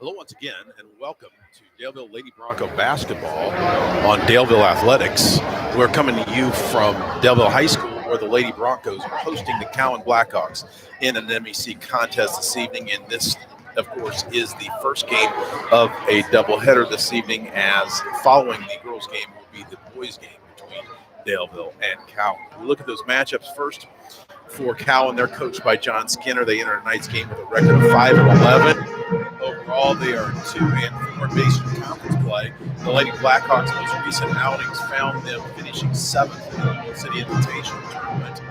Hello once again, and welcome to Daleville Lady Bronco basketball on Daleville Athletics. We're coming to you from Daleville High School, where the Lady Broncos are hosting the Cowan Blackhawks in an MEC contest this evening. And this, of course, is the first game of a doubleheader this evening, as following the girls' game will be the boys' game between Daleville and Cowan. We look at those matchups first. For Cowan, they're coached by John Skinner. They enter tonight's game with a record of 5-11. Overall, they are 2-4 based on conference play. The Lady Blackhawks' most recent outings found them finishing 7th in the Old City Invitational Tournament.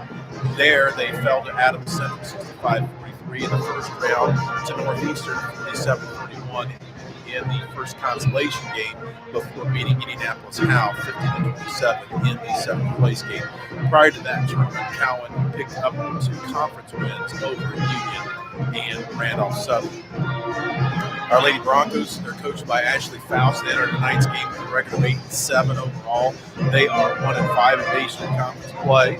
There, they fell to Adams Central 65-43 in the first round, to Northeastern 47-31 in the first consolation game, before beating Indianapolis Howe 50-27 in the seventh place game. Prior to that tournament, Cowan picked up 2 conference wins over Union and Randolph Southern. Our Lady Broncos, they're coached by Ashley Faust. They entered tonight's game with a record of 8-7 overall. They are 1-5 in base conference play.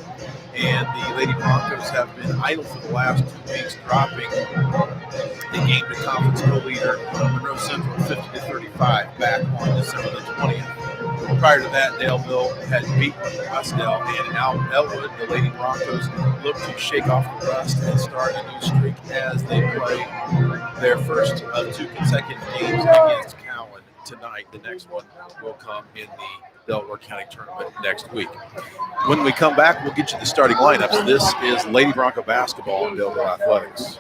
And the Lady Broncos have been idle for the last 2 weeks, dropping the game to conference co-leader Monroe Central 50-35 back on December the 20th. Prior to that, Daleville had beaten Westdale and Elwood. The Lady Broncos look to shake off the rust and start a new streak as they play their first of 2 consecutive games against Cowan tonight. The next one will come in the Delaware County Tournament next week. When we come back, we'll get you the starting lineups. This is Lady Bronco basketball in Daleville Athletics.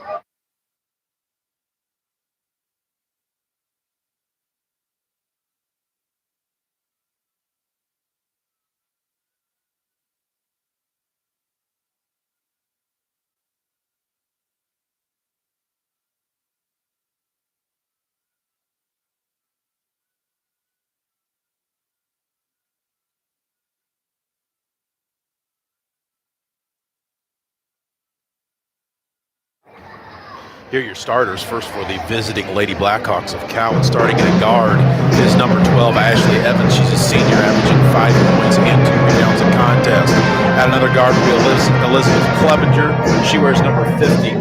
Here are your starters. First, for the visiting Lady Blackhawks of Cowan, starting at guard is number 12, Ashley Evans. She's a senior, averaging 5 points and 2 rebounds in contest. At another guard will be Elizabeth Clevenger. She wears number 50.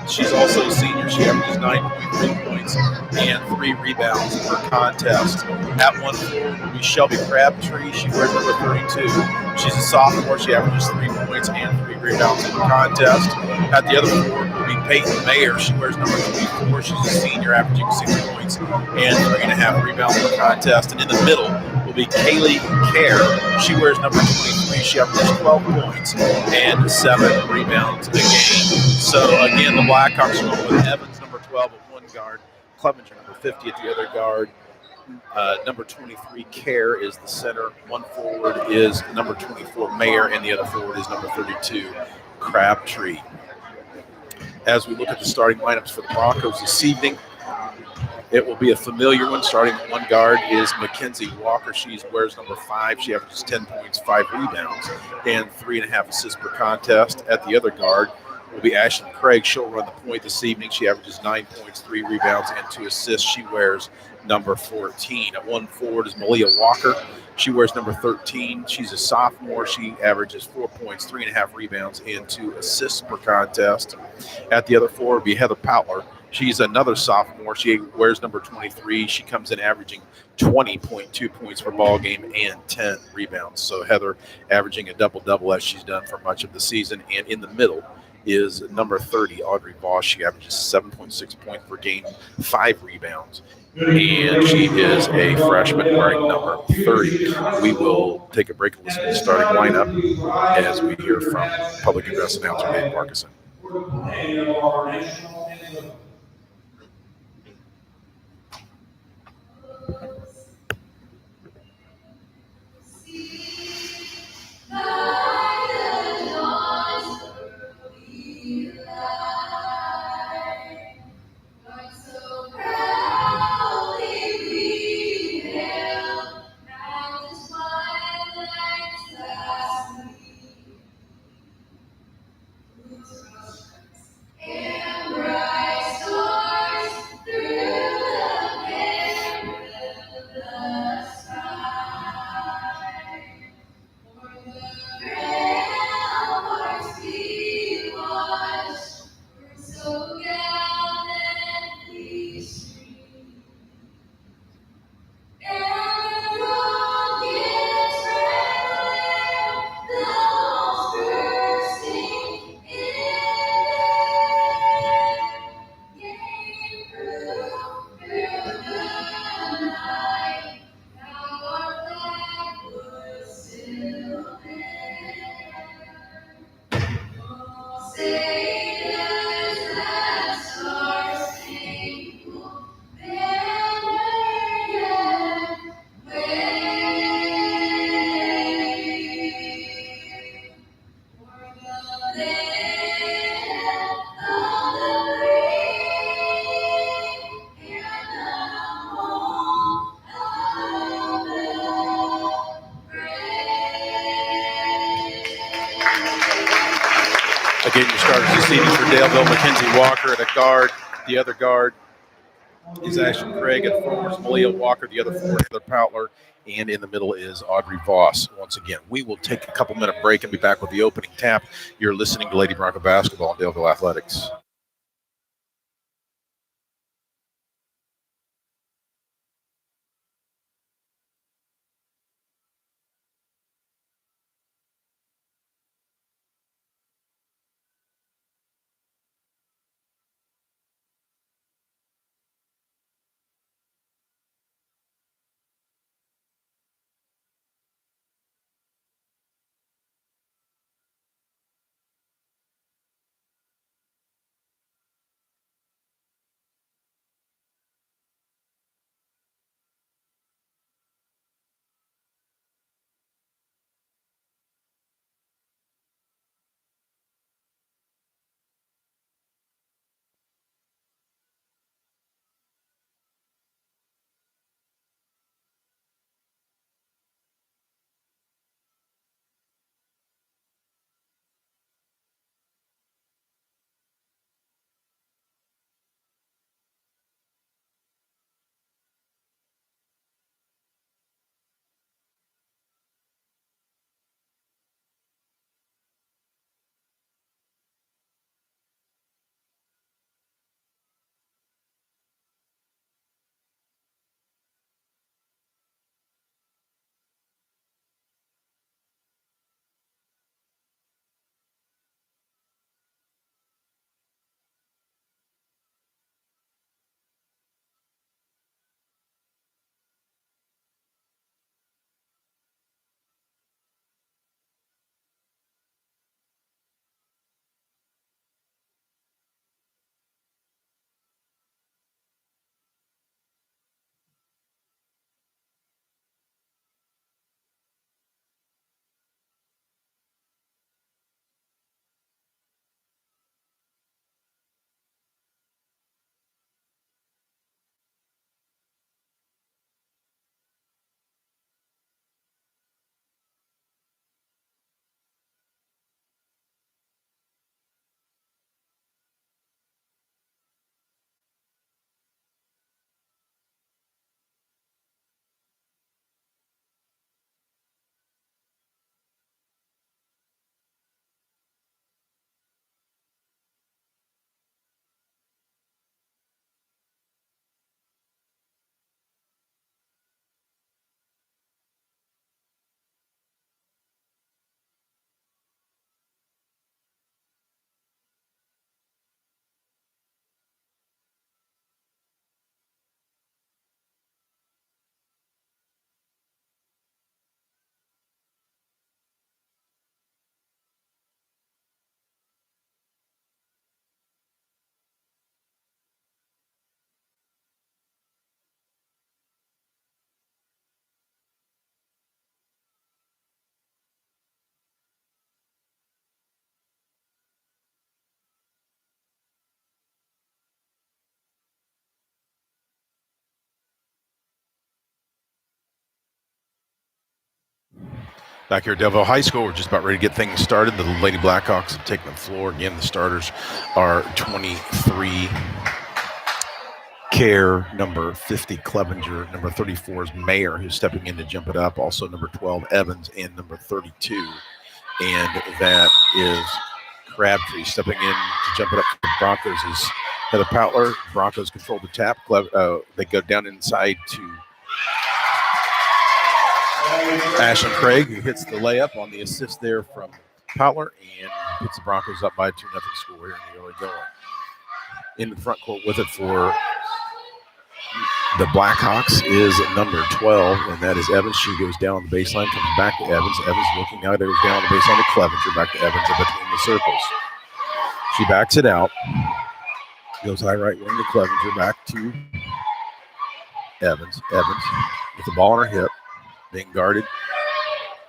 She's also a senior. She averages 9.3 points and 3 rebounds per contest. At 1 forward will be Shelby Crabtree. She wears number 32. She's a sophomore. She averages 3 points and 3 rebounds in the contest. At the other forward will be Peyton Mayer. She wears number 24. She's a senior, averaging 6 points and 3.5 rebounds per contest. And in the middle will be Kaylee Kerr. She wears number 23. She averages 12 points and 7 rebounds a game. So again, the Blackhawks are going with Evans, number 12 at one guard, Clevenger, number 50 at the other guard. Number 23, Kerr, is the center. One forward is number 24, Mayer, and the other forward is number 32, Crabtree. As we look at the starting lineups for the Broncos this evening, it will be a familiar one. Starting at one guard is Mackenzie Walker. She wears number 5. She averages 10 points, 5 rebounds, and 3.5 assists per contest. At the other guard will be Ashley Craig. She'll run the point this evening. She averages 9 points, 3 rebounds, and 2 assists. She wears number 14. At one forward is Malia Walker. She wears number 13. She's a sophomore. She averages 4 points, 3.5 rebounds, and 2 assists per contest. At the other forward will be Heather Powler. She's another sophomore. She wears number 23. She comes in averaging 20.2 points per ball game and 10 rebounds. So Heather averaging a double-double as she's done for much of the season. And in the middle is number 30, Audrey Voss. She averages 7.6 points per game, 5 rebounds. And she is a freshman wearing number 30. We will take a break and listen to the starting lineup as we hear from public address announcer Dave Markison. Again, your starters this evening for Daleville, Mackenzie Walker at a guard. The other guard is Ashton Craig. At forwards, Malia Walker. The other forward, Heather Poutler. And in the middle is Audrey Voss. Once again, we will take a couple-minute break and be back with the opening tap. You're listening to Lady Bronco Basketball on Daleville Athletics. Back here at Daleville High School, we're just about ready to get things started. The Lady Blackhawks have taken the floor. Again, the starters are 23 Care, number 50 Clevenger, number 34 is Mayer, who's stepping in to jump it up. Also number 12 Evans and number 32. And that is Crabtree stepping in to jump it up for the Broncos is Heather Poutler. Broncos control the tap. They go down inside to Ashlyn Craig, who hits the layup on the assist there from Poutler and puts the Broncos up by a 2-0 score here in the early going. In the front court with it for the Blackhawks is number 12, and that is Evans. She goes down the baseline, comes back to Evans. Evans looking out, goes down the baseline to Clevenger, back to Evans in between the circles. She backs it out, goes high right wing to Clevenger, back to Evans. Evans with the ball on her hip, being guarded.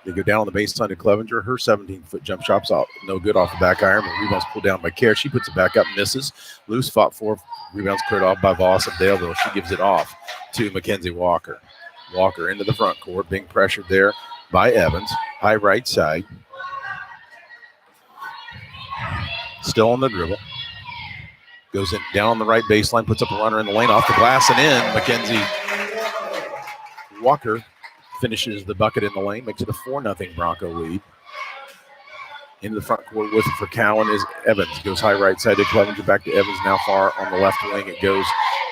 They go down on the baseline to Clevenger. Her 17-foot jump shot's out, no good off the back iron, but rebounds pulled down by Care. She puts it back up, misses. Loose fought for. Rebounds cleared off by Voss of Daleville. She gives it off to Mackenzie Walker. Walker into the front court, being pressured there by Evans. High right side. Still on the dribble. Goes in down on the right baseline, puts up a runner in the lane, off the glass and in. Mackenzie Walker finishes the bucket in the lane, makes it a 4-0 Bronco lead. Into the front court with it for Cowan is Evans. Goes high right side to Clevenger, back to Evans, now far on the left wing. It goes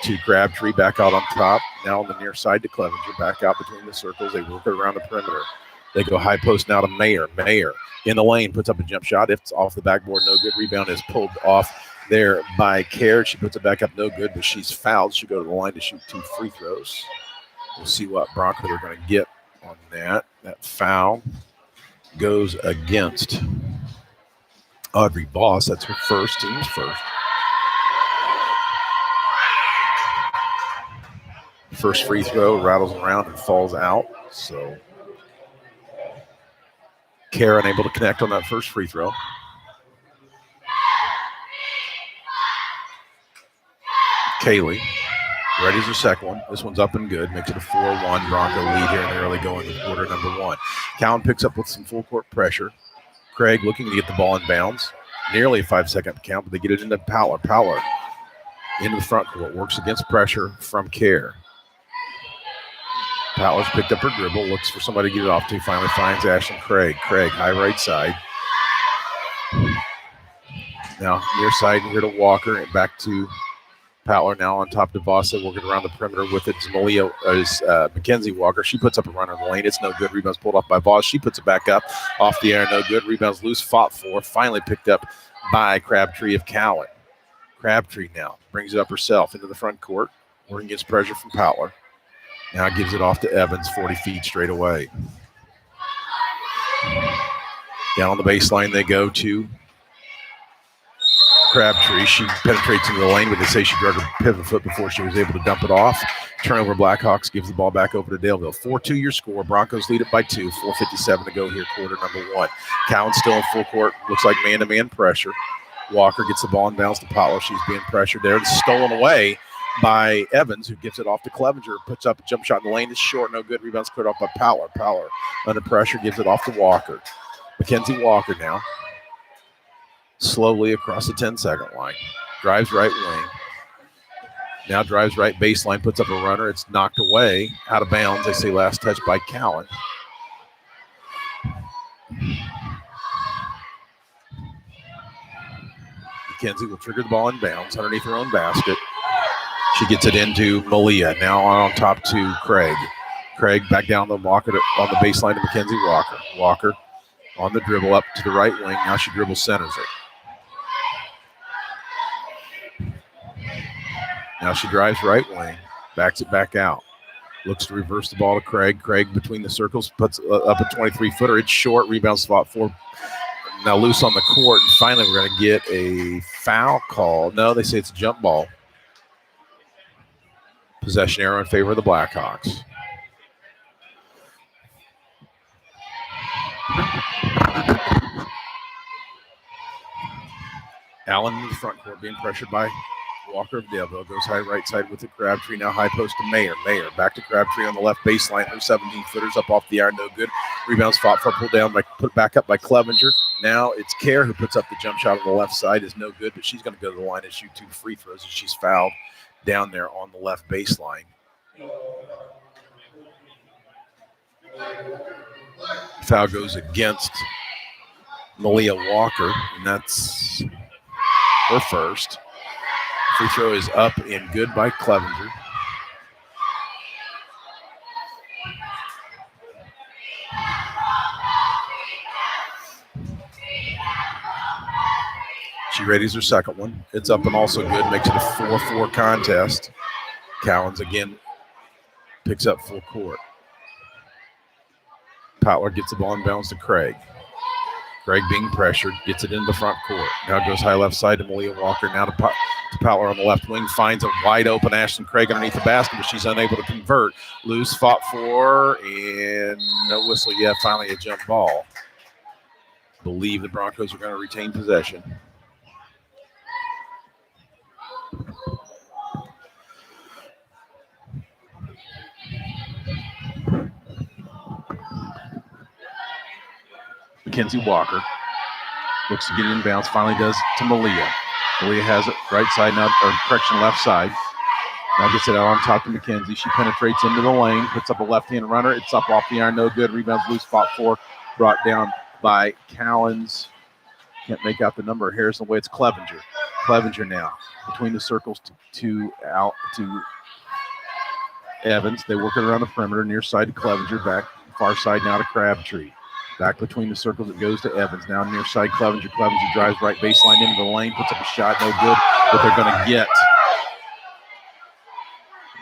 to Crabtree, back out on top. Now on the near side to Clevenger, back out between the circles. They work it around the perimeter. They go high post now to Mayer. Mayer in the lane, puts up a jump shot. It's off the backboard, no good. Rebound is pulled off there by Kerr. She puts it back up, no good, but she's fouled. She'll go to the line to shoot 2 free throws. We'll see what Bronco they're going to get on that. That foul goes against Audrey Boss. That's her first, team's first. First free throw rattles around and falls out. So Kerr unable to connect on that first free throw. Kaylee ready's her second one. This one's up and good. Makes it a 4-1 Bronco lead here in the early going of quarter number 1. Cowan picks up with some full court pressure. Craig looking to get the ball in bounds. Nearly a 5-second count, but they get it into Powler. Powler into the front court. Works against pressure from Kerr. Powler's picked up her dribble. Looks for somebody to get it off to. Finally finds Ashlyn Craig. Craig, high right side. Now near side here to Walker and back to Powler now on top to Vossa, working around the perimeter with it. Is Mackenzie Walker. She puts up a runner in the lane. It's no good. Rebounds pulled off by Voss. She puts it back up off the air. No good. Rebounds loose. Fought for. Finally picked up by Crabtree of Cowan. Crabtree now brings it up herself into the front court. Working against pressure from Powler. Now gives it off to Evans, 40 feet straight away. Down on the baseline they go to Crabtree. She penetrates into the lane, but they say she drug her pivot foot before she was able to dump it off. Turnover, Blackhawks gives the ball back over to Daleville. 4-2 your score. Broncos lead it by 2. 4:57 to go here, quarter number 1. Cowan still in full court. Looks like man-to-man pressure. Walker gets the ball and bounce to Powler. She's being pressured there. It's stolen away by Evans, who gives it off to Clevenger. Puts up a jump shot in the lane. It's short, no good. Rebounds cleared off by Powler. Powler under pressure gives it off to Walker. Mackenzie Walker now. Slowly across the 10-second line. Drives right wing. Now drives right baseline, puts up a runner. It's knocked away, out of bounds. They say last touch by Cowan. Mackenzie will trigger the ball in bounds underneath her own basket. She gets it into Malia. Now on top to Craig. Craig back down the Walker on the baseline to Mackenzie Walker. Walker on the dribble up to the right wing. Now she dribbles centers it. Now she drives right wing, backs it back out. Looks to reverse the ball to Craig. Craig between the circles, puts up a 23-footer. It's short, rebound spot 4. Now loose on the court, and finally we're going to get a foul call. No, they say it's a jump ball. Possession arrow in favor of the Blackhawks. Allen in the front court being pressured by Walker of Daleville. Goes high right side with the Crabtree. Now high post to Mayer. Mayer back to Crabtree on the left baseline. Her 17-footers up off the iron. No good. Rebounds fought for, pulled down, put back up by Clevenger. Now it's Kerr who puts up the jump shot on the left side. Is no good, but she's going to go to the line and shoot 2 free throws. And she's fouled down there on the left baseline. Foul goes against Malia Walker, and that's her first. Free throw is up and good by Clevenger. She readies her second one. It's up and also good. Makes it a 4-4 contest. Cowans again picks up full court. Powler gets the ball and bounce to Craig. Craig being pressured, gets it into the front court. Now goes high left side to Malia Walker. Now to Powler on the left wing. Finds a wide open Ashlyn Craig underneath the basket, but she's unable to convert. Loose, fought for, and no whistle yet. Finally a jump ball. Believe the Broncos are going to retain possession. Mackenzie Walker Looks to get it inbounds. Finally does to Malia. Malia has it right side now, or correction, left side. Now gets it out on top to McKenzie. She penetrates into the lane, puts up a left-hand runner. It's up off the iron, no good. Rebounds loose, spot 4, brought down by Cowan's. Can't make out the number. Harrison away. It's Clevenger. Clevenger now between the circles to Evans. They work it around the perimeter, near side to Clevenger, back far side now to Crabtree. Back between the circles, it goes to Evans. Now near side Clevenger. Clevenger drives right baseline into the lane, puts up a shot, no good. But they're going to get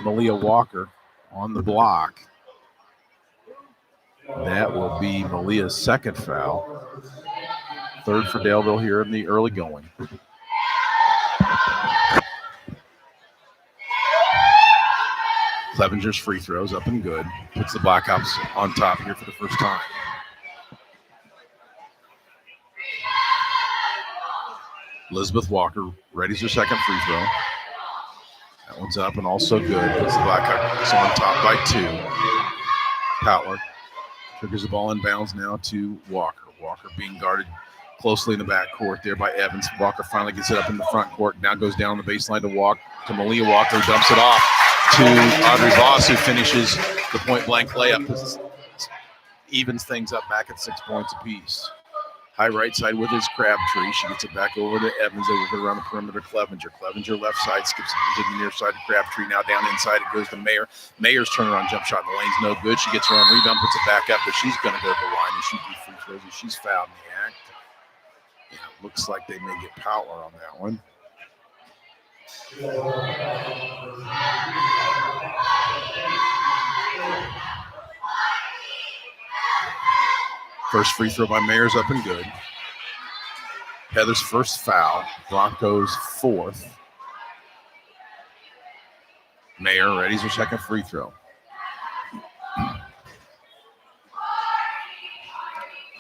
Malia Walker on the block. That will be Malia's second foul. Third for Daleville here in the early going. Clevenger's free throws up and good. Puts the Blackhawks on top here for the first time. Elizabeth Walker readies her second free throw. That one's up and also good. Puts the Blackhawks on top by 2. Poutler triggers the ball inbounds now to Walker. Walker being guarded closely in the backcourt there by Evans. Walker finally gets it up in the front court. Now goes down the baseline to Malia Walker, who dumps it off to Audrey Voss, who finishes the point-blank layup. Evens things up back at 6 points apiece. High right side with his Crabtree. She gets it back over to Evans. They work it around the perimeter. Clevenger. Clevenger left side, skips it to the near side to Crabtree. Now down inside, it goes to Mayer. Mayer's turnaround jump shot in the lane's no good. She gets her own rebound, puts it back up, but she's going to go to the line and shoot these free throws. And she's fouled in the act. Yeah, it looks like they may get Poutler on that one. First free throw by Mayer's up and good. Heather's first foul. Broncos' fourth. Mayer readies her second free throw.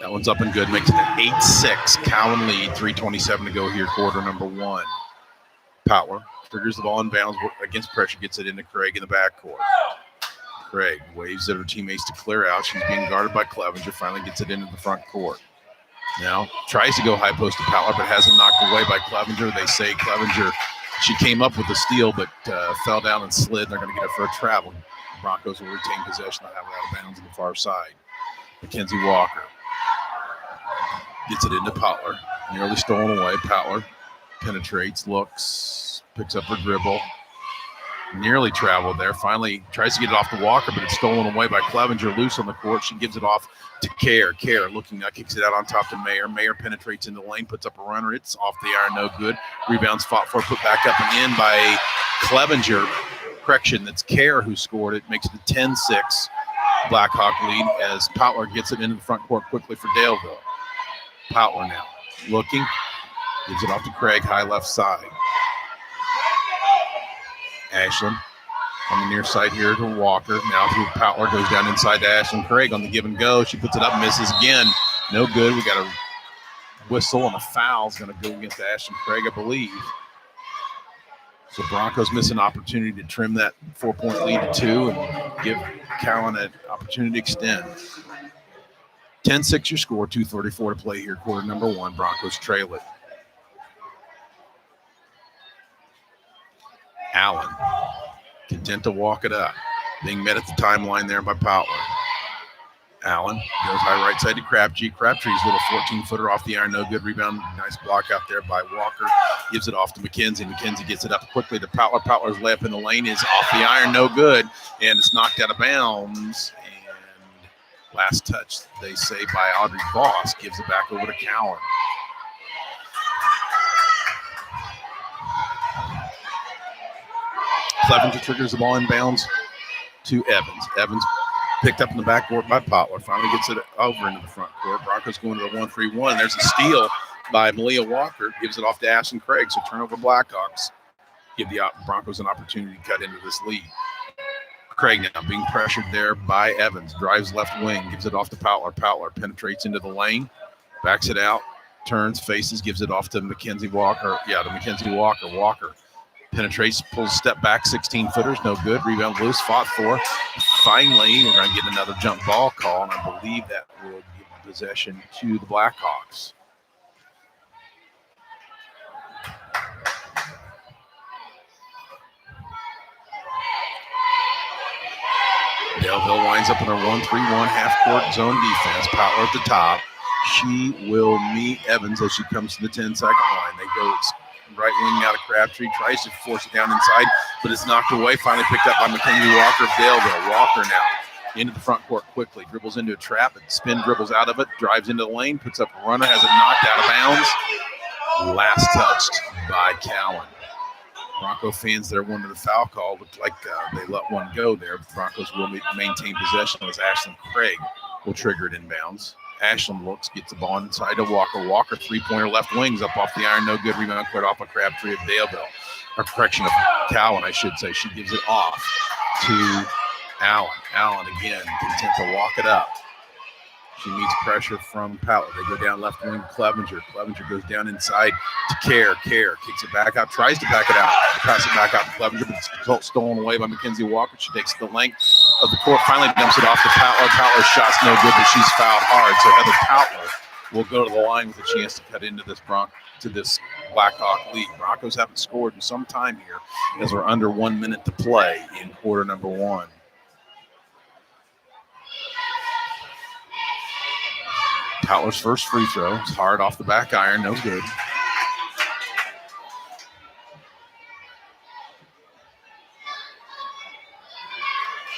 That one's up and good. Makes it an 8-6. Cowan lead. 3:27 to go here, quarter number 1. Poutler triggers the ball in bounds against pressure. Gets it into Craig in the backcourt. Craig waves at her teammates to clear out. She's being guarded by Clevenger. Finally gets it into the front court. Now tries to go high post to Poutler, but has it knocked away by Clevenger. They say Clevenger, she came up with the steal, but fell down and slid. They're going to get it for a travel. Broncos will retain possession. They'll have it out of bounds on the far side. Mackenzie Walker gets it into Poutler. Nearly stolen away. Poutler penetrates, looks, picks up her dribble. Nearly traveled there. Finally tries to get it off to Walker, but it's stolen away by Clevenger. Loose on the court. She gives it off to Kerr. Kerr looking now, kicks it out on top to Mayer. Mayer penetrates in the lane, puts up a runner. It's off the iron, no good. Rebounds fought for, put back up and in by Clevenger. Correction, that's Kerr who scored it. Makes it a 10-6 Blackhawk lead as Poutler gets it into the front court quickly for Daleville. Poutler now looking. Gives it off to Craig, high left side. Ashland on the near side here to Walker. Now through Poutler, goes down inside to Ashland Craig on the give and go. She puts it up, misses again. No good. We got a whistle and a foul is going to go against Ashland Craig, I believe. So Broncos miss an opportunity to trim that 4-point lead to 2 and give Cowan an opportunity to extend. 10-6 your score, 2:34 to play here, quarter number 1. Broncos trail it. Allen, content to walk it up. Being met at the timeline there by Poutler. Allen goes high right side to Crabtree. Crabtree's little 14-footer off the iron, no good. Rebound, nice block out there by Walker. Gives it off to McKenzie. McKenzie gets it up quickly to Poutler. Poutler's layup in the lane is off the iron, no good. And it's knocked out of bounds. And last touch, they say, by Audrey Voss. Gives it back over to Cowan. Clevenger triggers the ball in bounds to Evans. Evans picked up in the backcourt by Poutler. Finally gets it over into the front court. Broncos going to the 1-3-1. There's a steal by Malia Walker. Gives it off to Ashton Craig. So turnover Blackhawks. Give the Broncos an opportunity to cut into this lead. Craig now being pressured there by Evans. Drives left wing. Gives it off to Poutler. Poutler penetrates into the lane. Backs it out. Turns, faces. Gives it off to Mackenzie Walker. Yeah, to Mackenzie Walker. Walker penetrates, pulls a step back, 16-footers, no good. Rebound loose, fought for. Finally, we're going to get another jump ball call, and I believe that will give possession to the Blackhawks. Daleville winds up in their 1-3-1 half-court zone defense. Powell at the top. She will meet Evans as she comes to the 10-second line. They go right wing out of Crabtree, tries to force it down inside, but it's knocked away. Finally picked up by Mackenzie Walker of Daleville. Walker now into the front court quickly. Dribbles into a trap, and spin dribbles out of it, drives into the lane, puts up a runner, has it knocked out of bounds. Last touched by Cowan. Bronco fans there wanted the foul call. Looked like they let one go there. Broncos will maintain possession as Ashlyn Craig will trigger it inbounds. Ashlyn looks, gets the ball inside to Walker. Walker, three-pointer left wings up off the iron. No good. Rebound cleared off a Crabtree of Daleville. Or correction of Cowan, I should say. She gives it off to Allen. Allen again, content to walk it up. She meets pressure from Powell. They go down left wing to Clevenger. Clevenger goes down inside to Kerr. Kerr kicks it back out, tries to back it out. Pass it back out to Clevenger, but it's stolen away by Mackenzie Walker. She takes the length of the court, finally dumps it off to Powell. Powell's shot's no good, but she's fouled hard. So Heather Powell will go to the line with a chance to cut into this Blackhawk lead. Broncos haven't scored in some time here as we're under 1 minute to play in quarter number one. Powell's first free throw is hard off the back iron, no good.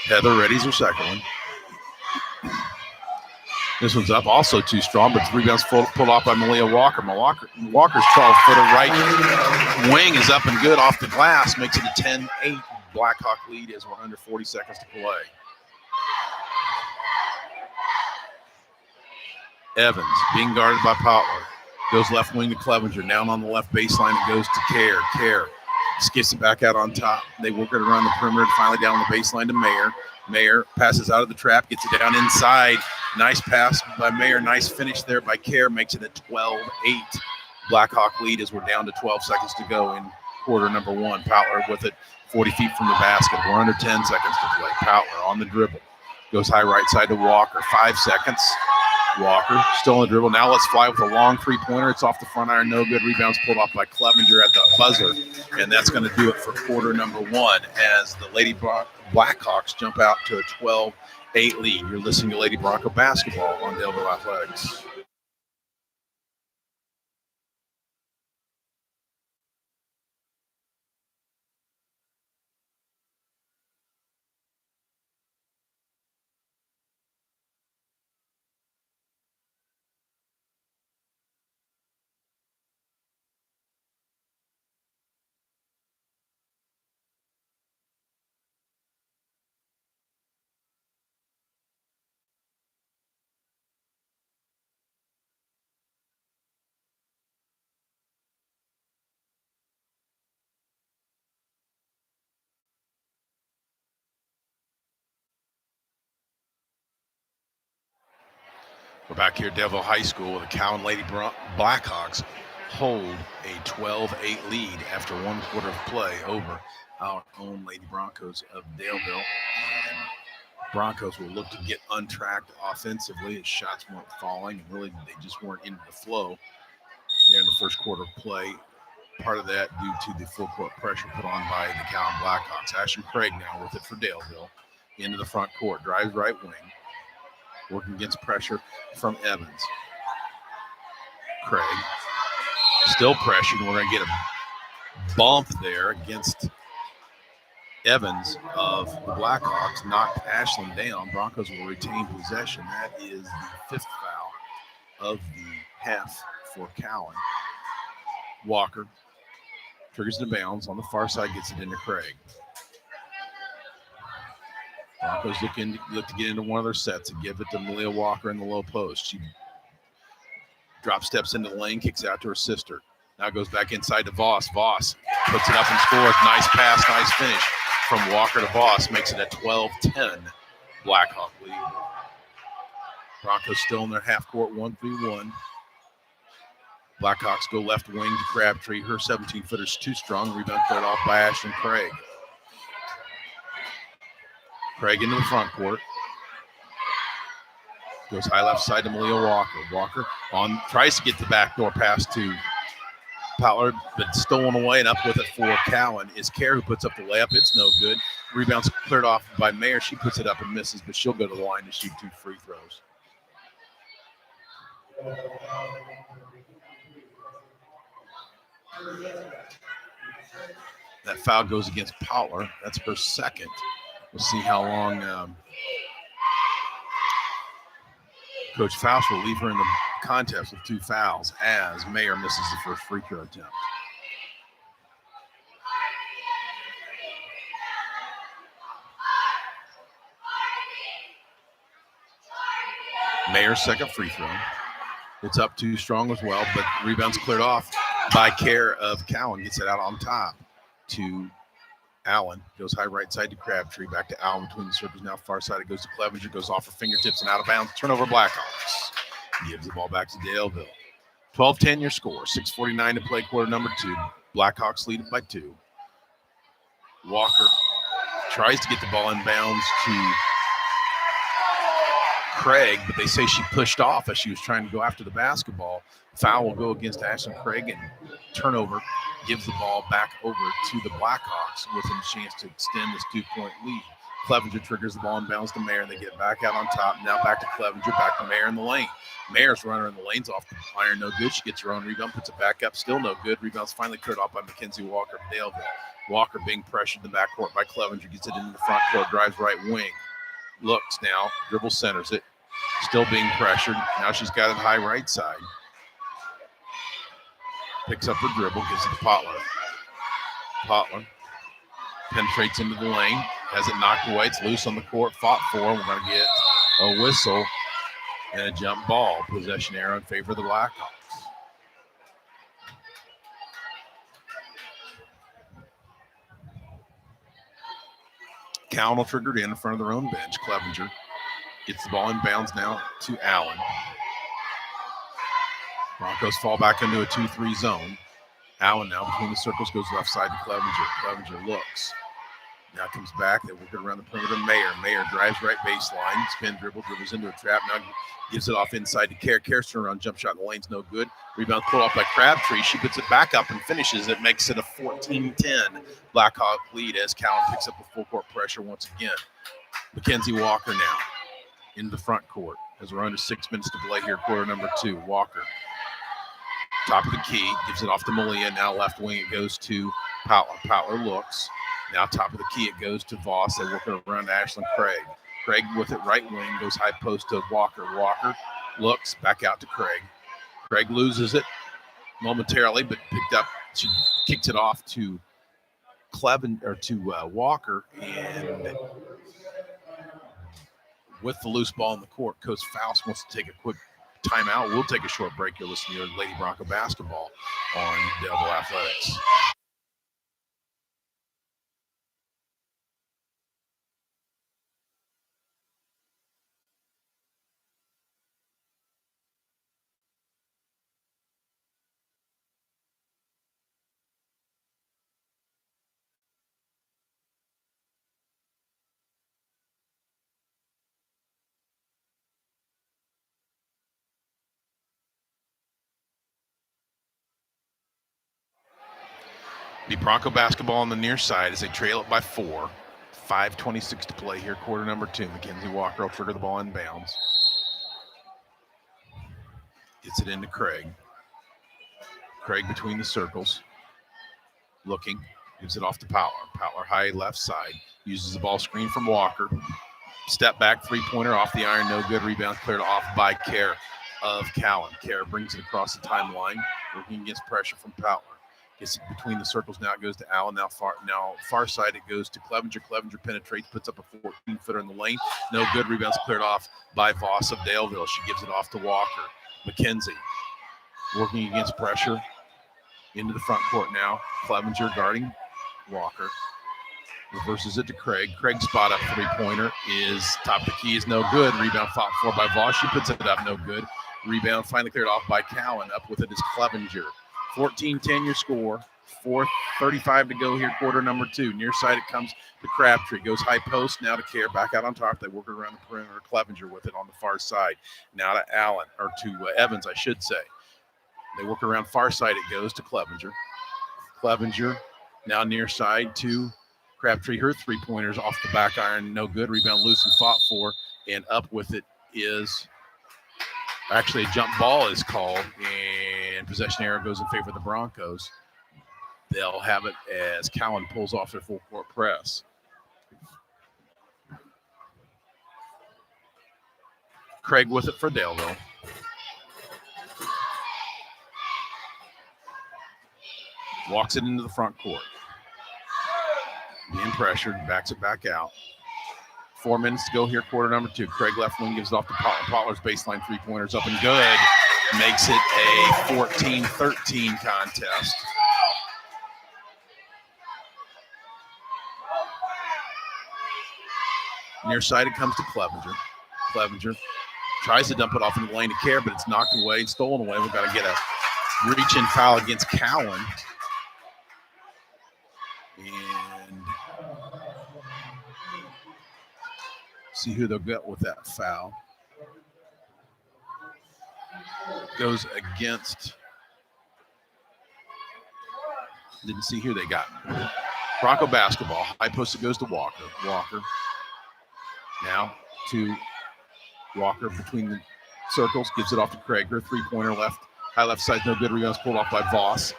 Heather readies her second one. This one's up, also too strong, but the rebound's pulled off by Malia Walker. Walker's 12-footer right wing is up and good off the glass, makes it a 10-8 Blackhawk lead as we're under 40 seconds to play. Evans being guarded by Potler. Goes left wing to Clevenger. Down on the left baseline, it goes to Kerr. Kerr skips it back out on top. They work it around the perimeter, finally down the baseline to Mayer. Mayer passes out of the trap, gets it down inside. Nice pass by Mayer. Nice finish there by Kerr. Makes it a 12-8 Blackhawk lead as we're down to 12 seconds to go in quarter number one. Potler with it 40 feet from the basket. We're under 10 seconds to play. Potler on the dribble. Goes high right side to Walker. 5 seconds. Walker still on the dribble. Now let's fly with a long three-pointer. It's off the front iron. No good. Rebounds pulled off by Clevenger at the buzzer. And that's going to do it for quarter number one as the Lady Blackhawks jump out to a 12-8 lead. You're listening to Lady Bronco basketball on Daleville Athletics. We're back here at Daleville High School with the Cowan Lady Blackhawks hold a 12-8 lead after 1 quarter of play over our own Lady Broncos of Daleville. And Broncos will look to get untracked offensively as shots weren't falling, and really they just weren't into the flow there in the first quarter of play. Part of that due to the full court pressure put on by the Cowan Blackhawks. Ashton Craig now with it for Daleville into the front court, drives right wing. Working against pressure from Evans. Craig still pressured. We're going to get a bump there against Evans of the Blackhawks. Knocked Ashlyn down. Broncos will retain possession. That is the 5th foul of the half for Cowan. Walker triggers the bounds on the far side, gets it into Craig. Broncos look to get into one of their sets and give it to Malia Walker in the low post. She drop steps into the lane, kicks out to her sister. Now goes back inside to Voss. Voss puts it up and scores. Nice pass, nice finish from Walker to Voss. Makes it a 12-10 Blackhawk lead. Broncos still in their half-court 1-3-1. Blackhawks go left wing to Crabtree. Her 17-footer's too strong. Rebound cleared off by Ashton Craig. Craig into the front court. Goes high left side to Malia Walker. Walker tries to get the backdoor pass to Powell, but stolen away, and up with it for Cowan is Kerr, who puts up the layup. It's no good. Rebounds cleared off by Mayer. She puts it up and misses, but she'll go to the line to shoot 2 free throws. That foul goes against Powler. That's her second. We'll see how long Coach Faust will leave her in the contest with 2 fouls as Mayer misses the first free throw attempt. Mayer's second free throw. It's up too strong as well, but rebounds cleared off by care of Cowan. Gets it out on top to Allen. Goes high right side to Crabtree. Back to Allen between the circles. Now far side it goes to Clevenger. Goes off her fingertips and out of bounds. Turnover Blackhawks. Gives the ball back to Daleville. 12-10 your score. 6:49 to play, quarter number 2. Blackhawks lead it by 2. Walker tries to get the ball in bounds to Craig, but they say she pushed off as she was trying to go after the basketball. Foul will go against Ashlyn Craig, and turnover gives the ball back over to the Blackhawks with a chance to extend this 2-point lead. Clevenger triggers the ball and bounds to Mayer, and they get back out on top. Now back to Clevenger, back to Mayer in the lane. Mayer's runner in the lane's off the iron, no good. She gets her own rebound, puts it back up, still no good. Rebound's finally cleared off by Mackenzie Walker of Daleville. Walker being pressured in the backcourt by Clevenger, gets it into the front court, drives right wing. Looks now, dribble centers it, still being pressured. Now she's got it high right side. Picks up her dribble, gives it to Potler. Potler penetrates into the lane, has it knocked away. It's loose on the court, fought for. We're going to get a whistle and a jump ball. Possession error in favor of the Blackhawks. Cowan triggered in front of their own bench. Clevenger gets the ball in bounds now to Allen. Broncos fall back into a 2-3 zone. Allen now between the circles goes left side to Clevenger. Clevenger looks. Now comes back. They work it around the perimeter. Mayer drives right baseline. Spin dribble, dribbles into a trap. Now gives it off inside to Kerr. Kerr's turnaround jump shot in the lane's no good. Rebound pulled off by Crabtree. She puts it back up and finishes. It makes it a 14-10 Blackhawk lead as Cowan picks up the full court pressure once again. Mackenzie Walker now in the front court as we're under 6 minutes to play here, quarter number 2. Walker, top of the key, gives it off to Malia. Now left wing, it goes to Powler. Powler looks. Now top of the key, it goes to Voss. They work it around to Ashlyn Craig. Craig with it right wing, goes high post to Walker. Walker looks back out to Craig. Craig loses it momentarily, but picked up. She kicks it off to Walker, and with the loose ball in the court, Coach Faust wants to take a quick timeout. We'll take a short break. You're listening to Lady Bronco basketball on Delville Athletics. Be Bronco basketball on the near side as they trail it by 4. 5:26 to play here, quarter number 2. Mackenzie Walker will trigger the ball in bounds. Gets it into Craig. Craig between the circles. Looking. Gives it off to Powler. Powler high left side. Uses the ball screen from Walker. Step back, three-pointer off the iron. No good. Rebound cleared off by Kerr of Cowan. Kerr brings it across the timeline. Working against pressure from Powler. Gets it between the circles. Now it goes to Allen. Now far side it goes to Clevenger. Clevenger penetrates, puts up a 14-footer in the lane. No good. Rebounds cleared off by Voss of Daleville. She gives it off to Walker. Mackenzie working against pressure into the front court now. Clevenger guarding Walker. Reverses it to Craig. Craig's spot up three-pointer is top of the key, is no good. Rebound fought for by Voss. She puts it up, no good. Rebound finally cleared off by Cowan. Up with it is Clevenger. 14-10 your score. 4:35 to go here, quarter number 2. Near side it comes to Crabtree. Goes high post, now to Kerr. Back out on top. They work it around the perimeter. Clevenger with it on the far side. Now to Allen, or to Evans, I should say. They work around far side. It goes to Clevenger. Clevenger now near side to Crabtree, her three-pointers off the back iron, no good. Rebound loose and fought for, and up with it is actually a jump ball is called, and possession error goes in favor of the Broncos. They'll have it as Cowan pulls off their full-court press. Craig with it for Daleville. Walks it into the front court. Being pressured, backs it back out. 4 minutes to go here, quarter number 2. Craig left wing gives it off to Potler. Potler's baseline three-pointers up and good. Makes it a 14-13 contest. Near side it comes to Clevenger. Clevenger tries to dump it off in the lane to Care, but it's knocked away and stolen away. We've got to get a reach-in foul against Cowan. And see who they'll get with that foul. Goes against, didn't see who they got. Bronco basketball. High post, it goes to Walker. Walker now to Walker between the circles, gives it off to Craig. Her three-pointer left, high left side, no good. Rebounds pulled off by Voss.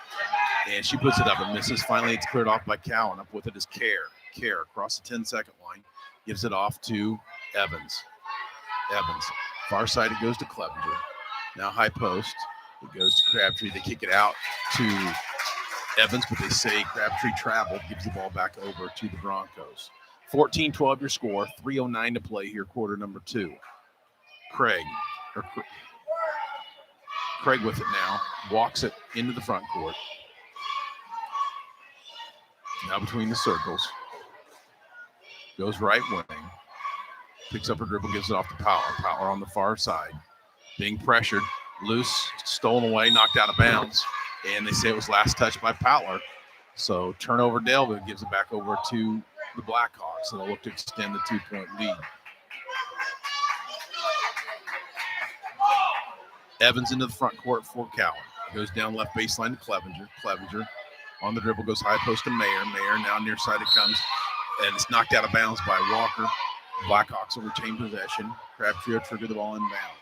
And she puts it up and misses. Finally, it's cleared off by Cowan. Up with it is Care. Care across the 10-second line. Gives it off to Evans. Evans. Far side, it goes to Clevenger. Now high post. It goes to Crabtree. They kick it out to Evans, but they say Crabtree traveled. Gives the ball back over to the Broncos. 14-12 your score. 3:09 to play here, quarter number 2. Craig with it now. Walks it into the front court. Now between the circles. Goes right wing. Picks up her dribble, gives it off to Power. Power on the far side. Being pressured. Loose, stolen away, knocked out of bounds. And they say it was last touched by Powler. So turnover Daleville gives it back over to the Blackhawks. So they'll look to extend the 2-point lead. Evans into the front court for Cowan. Goes down left baseline to Clevenger. Clevenger on the dribble, goes high post to Mayer. Mayer now near side it comes. And it's knocked out of bounds by Walker. Blackhawks will retain possession. Crabtree will trigger the ball inbound.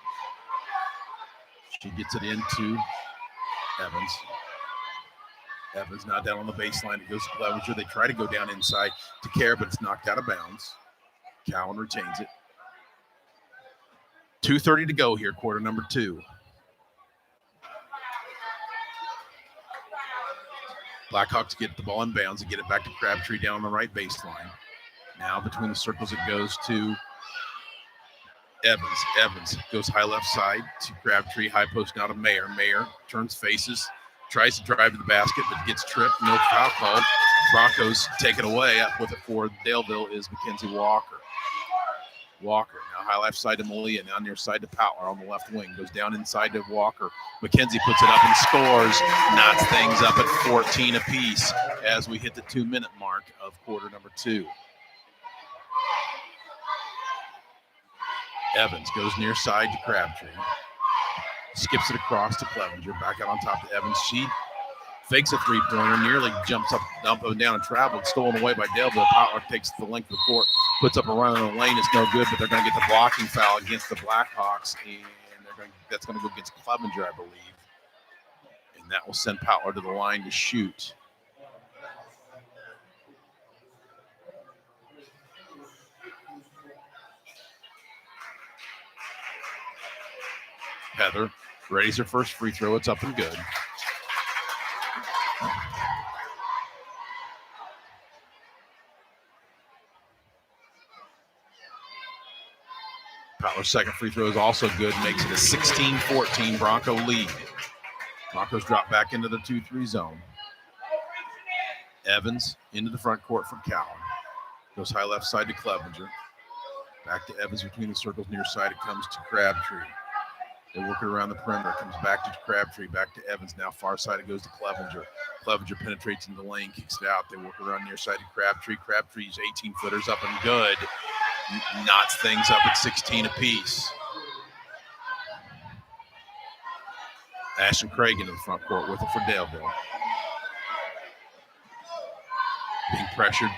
She gets it into Evans. Evans now down on the baseline. It goes to Clevenger. They try to go down inside to Care, but it's knocked out of bounds. Cowan retains it. 2:30 to go here, quarter number 2. Blackhawks get the ball in bounds and get it back to Crabtree down on the right baseline. Now between the circles, it goes to Evans. Evans goes high left side to Crabtree. High post now to Mayer. Mayer turns faces, tries to drive to the basket, but gets tripped. No foul called. Broncos take it away. Up with it for Daleville is Mackenzie Walker. Walker now high left side to Malia. Now near side to Powler on the left wing. Goes down inside to Walker. Mackenzie puts it up and scores. Knots things up at 14 apiece as we hit the 2-minute mark of quarter number 2. Evans goes near side to Crabtree. Skips it across to Clevenger. Back out on top to Evans. She fakes a three-pointer, nearly jumps up and down and traveled, stolen away by Daleville. Potler takes the length of the court, puts up a run in the lane. It's no good, but they're going to get the blocking foul against the Blackhawks, and that's going to go against Clevenger, I believe. And that will send Potler to the line to shoot. Heather raises her first free throw. It's up and good. Potler's second free throw is also good. Makes it a 16-14 Bronco lead. Broncos drop back into the 2-3 zone. Evans into the front court from Cowan. Goes high left side to Clevenger. Back to Evans between the circles. Near side it comes to Crabtree. They work it around the perimeter. Comes back to Crabtree. Back to Evans. Now far side it goes to Clevenger. Clevenger penetrates into the lane. Kicks it out. They work around near side to Crabtree. Crabtree's 18-footers up and good. Knots things up at 16 apiece. Ashton Craig into the front court with it for Daleville. Being pressured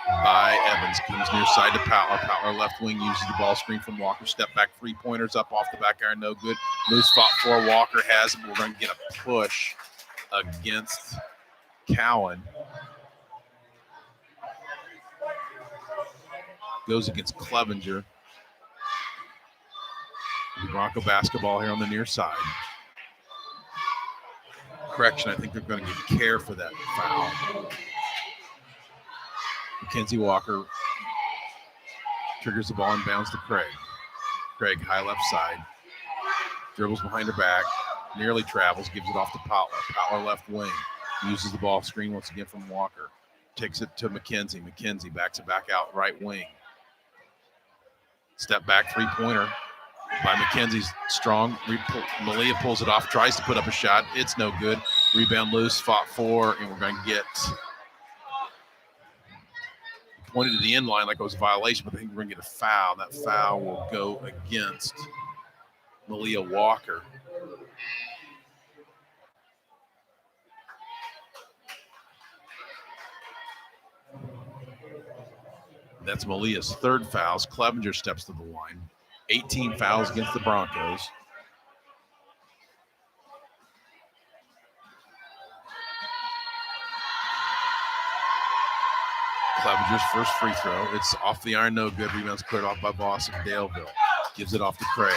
by Evans. Comes near side to Powler. Powler left wing uses the ball screen from Walker. Step back three-pointers up off the back iron. No good. Loose fought for. Walker has it. We're going to get a push against Cowan. Goes against Clevenger. The Bronco basketball here on the near side. Correction, I think they're going to get care for that foul. Mackenzie Walker triggers the ball and bounds to Craig. Craig, high left side. Dribbles behind her back. Nearly travels, gives it off to Powler. Powler left wing. Uses the ball screen once again from Walker. Takes it to McKenzie. McKenzie backs it back out right wing. Step back three-pointer by McKenzie's strong. Malia pulls it off, tries to put up a shot. It's no good. Rebound loose, fought for, and we're going to get pointed to the end line like it was a violation, but I think we're going to get a foul. That foul will go against Malia Walker. That's Malia's third fouls. Clevenger steps to the line. 18 fouls against the Broncos. Clevenger's first free throw. It's off the iron, no good. Rebound's cleared off by Voss of Daleville. Gives it off to Craig.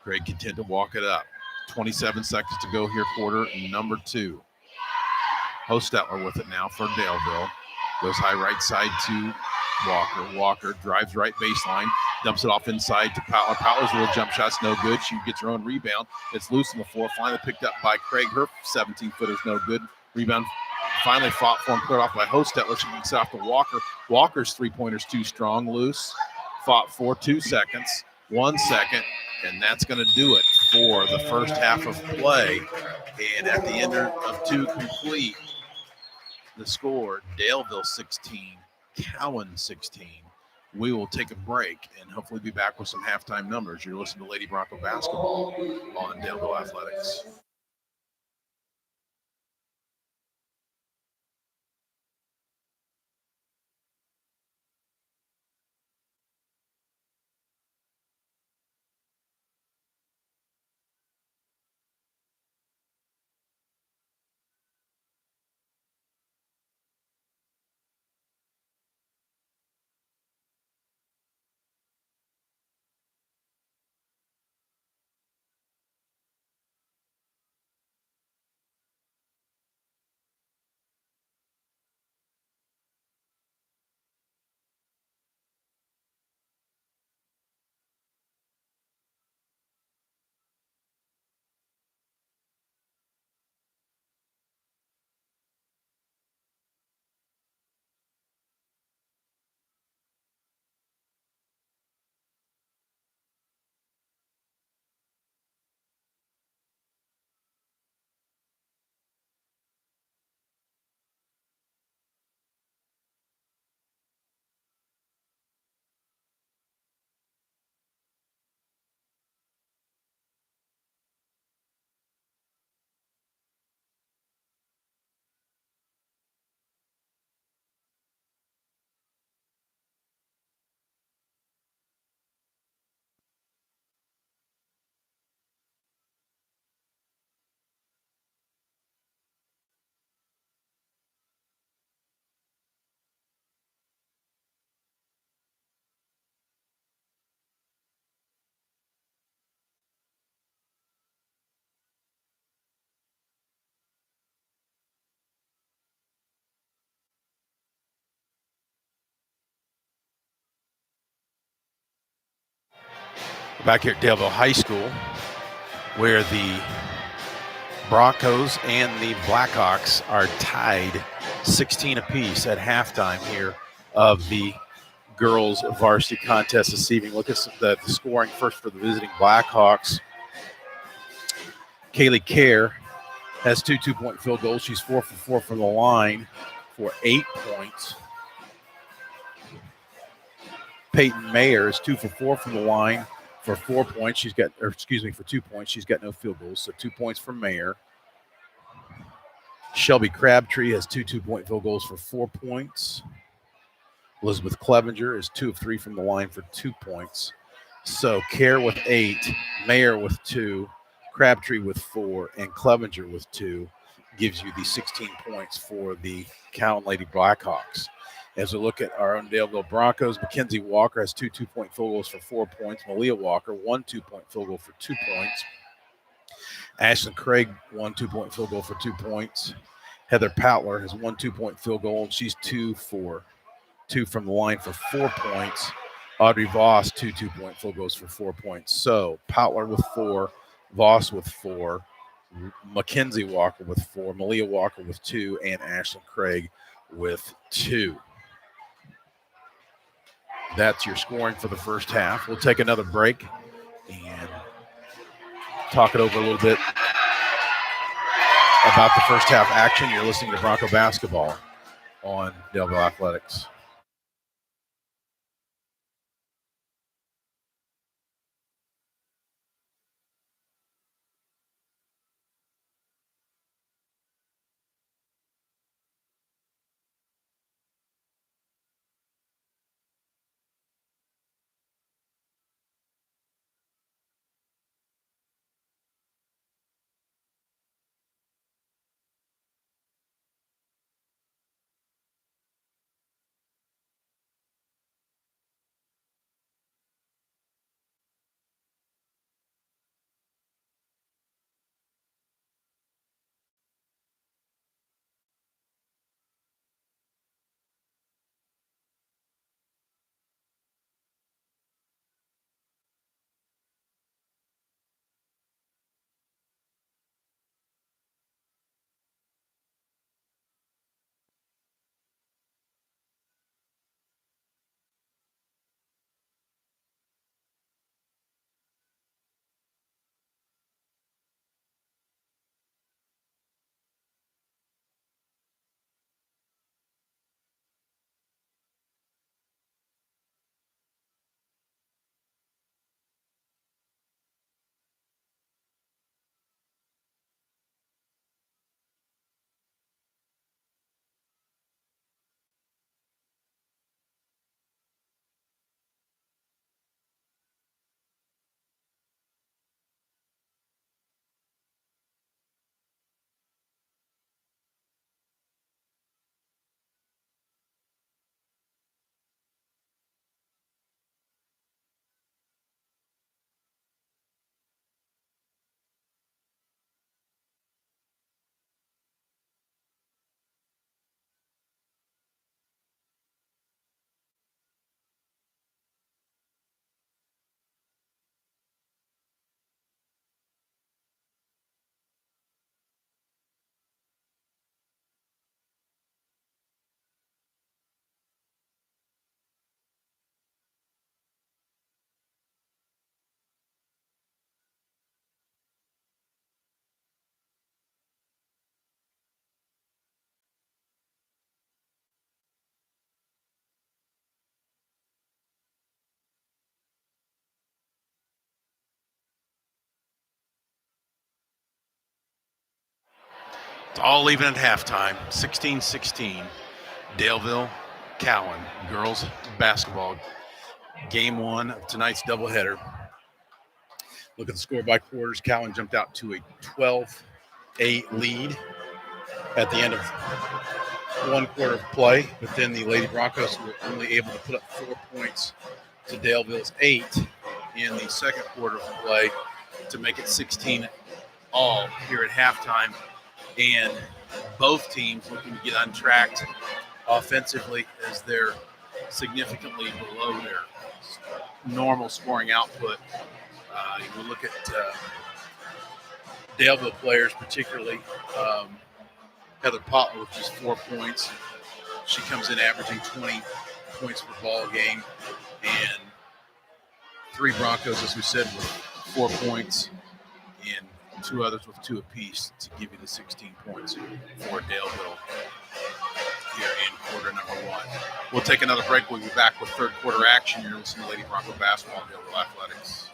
Craig content to walk it up. 27 seconds to go here, quarter number 2. Hostetler with it now for Daleville. Goes high right side to Walker. Walker drives right baseline, dumps it off inside to Powler. Powler's little jump shot's no good. She gets her own rebound. It's loose on the floor. Finally picked up by Craig. Her 17-footer's no good. Rebound finally fought for and cleared off by Hostetler. She gets it off to Walker. Walker's three-pointer's too strong. Loose. Fought for 2 seconds. 1 second. And that's going to do it for the first half of play. And at the end of 2 complete, the score, Daleville 16, Cowan 16. We will take a break and hopefully be back with some halftime numbers. You're listening to Lady Bronco Basketball on Daleville Athletics. Back here at Daleville High School, where the Broncos and the Blackhawks are tied 16 apiece at halftime here of the girls varsity contest this evening. Look at the scoring first for the visiting Blackhawks. Kaylee Kerr has 2 two-point field goals. She's 4 for 4 from the line for 8 points. Peyton Mayer is 2 for 4 from the line for 4 points. For 2 points. She's got no field goals, so 2 points from Mayer. Shelby Crabtree has 2 2-point field goals for 4 points. Elizabeth Clevenger is 2 of 3 from the line for 2 points. So Kerr with 8, Mayer with 2, Crabtree with 4, and Clevenger with 2 gives you the 16 points for the Cowan Lady Blackhawks. As we look at our own Daleville Broncos, Mackenzie Walker has 2 2-point field goals for 4 points. Malia Walker, 1 2-point field goal for 2 points. Ashlyn Craig, 1 2-point field goal for 2 points. Heather Patler has 1 2-point field goal, and she's 2 from the line for 4 points. Audrey Voss, 2 2-point field goals for 4 points. So Patler with 4, Voss with 4, Mackenzie Walker with 4, Malia Walker with 2, and Ashlyn Craig with 2. That's your scoring for the first half. We'll take another break and talk it over a little bit about the first half action. You're listening to Bronco Basketball on Daleville Athletics. It's all even at halftime, 16-16. Daleville, Cowan, girls basketball, game 1 of tonight's doubleheader. Look at the score by quarters. Cowan jumped out to a 12-8 lead at the end of one quarter of play, but then the Lady Broncos were only able to put up 4 points to Daleville's 8 in the second quarter of play to make it 16 all here at halftime. And both teams looking to get untracked offensively as they're significantly below their normal scoring output. You look at Daleville players, particularly Heather Potler with just 4 points. She comes in averaging 20 points per ball game, and 3 Broncos, as we said, with 4 points, and 2 others with 2 apiece to give you the 16 points for Daleville here in quarter number 1. We'll take another break. We'll be back with third quarter action. You're listening to Lady Bronco Basketball and Daleville Athletics.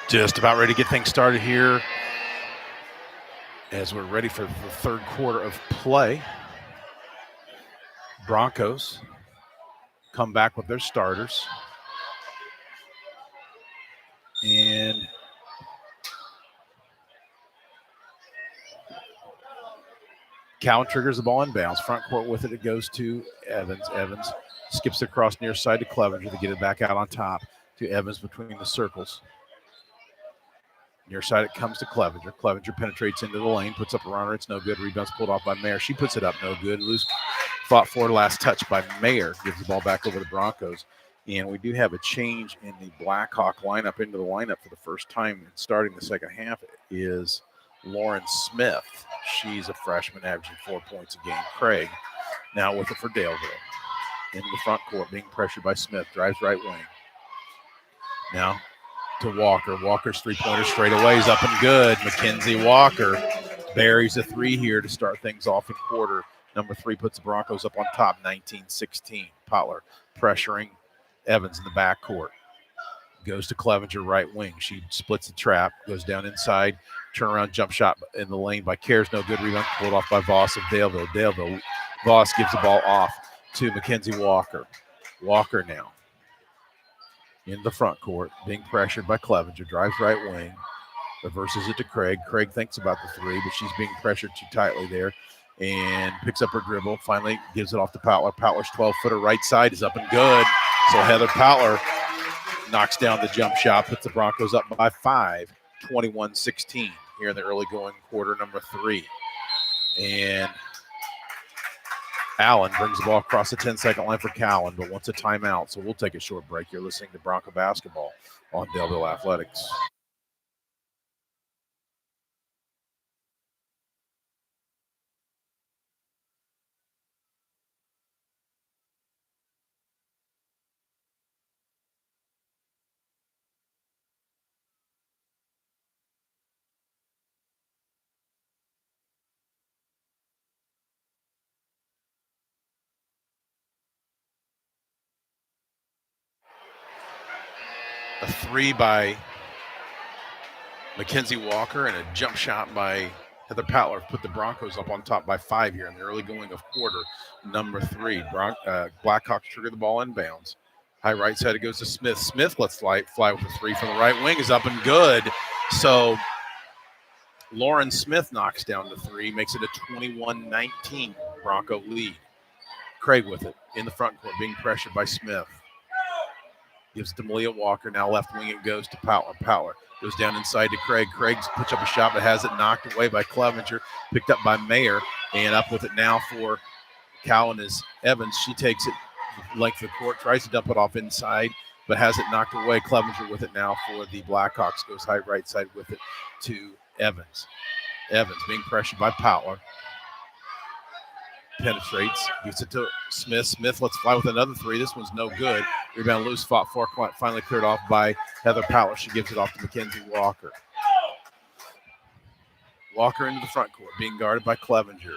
Just about ready to get things started here as we're ready for the third quarter of play. Broncos come back with their starters. And Cowan triggers the ball in bounds. Front court with it. It goes to Evans. Evans skips across near side to Clevenger to get it back out on top to Evans between the circles. Near side, it comes to Clevenger. Clevenger penetrates into the lane, puts up a runner. It's no good. Rebound's pulled off by Mayer. She puts it up, no good. Loose fought for last touch by Mayer. Gives the ball back over the Broncos. And we do have a change in the Blackhawk lineup. Into the lineup for the first time starting the second half is Lauren Smith. She's a freshman averaging 4 points a game. Craig now with it for Daleville. Into the front court, being pressured by Smith. Drives right wing. Now to Walker. Walker's three-pointer straight away is up and good. Mackenzie Walker buries a three here to start things off in quarter. Number 3 puts the Broncos up on top, 19-16. Potler pressuring Evans in the backcourt. Goes to Clevenger, right wing. She splits the trap, goes down inside. Turnaround jump shot in the lane by Cares. No good. Rebound pulled off by Voss of Daleville. Daleville. Voss gives the ball off to Mackenzie Walker. Walker now in the front court, being pressured by Clevenger. Drives right wing. Reverses it to Craig. Craig thinks about the three, but she's being pressured too tightly there. And picks up her dribble. Finally gives it off to Potler. Potler's 12-footer right side is up and good. So Heather Potler knocks down the jump shot, puts the Broncos up by 5, 21-16 here in the early going quarter number 3. And Allen brings the ball across the 10-second line for Cowan, but wants a timeout. So we'll take a short break. You're listening to Bronco Basketball on Daleville Athletics. A three by Mackenzie Walker and a jump shot by Heather Potler put the Broncos up on top by 5 here in the early going of quarter number 3. Blackhawks trigger the ball in bounds. High right side, it goes to Smith. Smith lets fly with a 3 from the right wing, is up and good. So Lauren Smith knocks down the 3, makes it a 21-19 Bronco lead. Craig with it in the front court, being pressured by Smith. Gives it to Malia Walker. Now left wing it goes to Potler. Potler goes down inside to Craig. Craig puts up a shot but has it knocked away by Clevenger. Picked up by Mayer. And up with it now for Cowan is Evans. She takes it length of the court, tries to dump it off inside, but has it knocked away. Clevenger with it now for the Blackhawks. Goes high right side with it to Evans. Evans being pressured by Potler. Penetrates, gets it to Smith. Smith lets fly with another 3. This one's no good. Rebound loose, fought for, finally cleared off by Heather Potler. She gives it off to Mackenzie Walker. Walker into the front court, being guarded by Clevenger.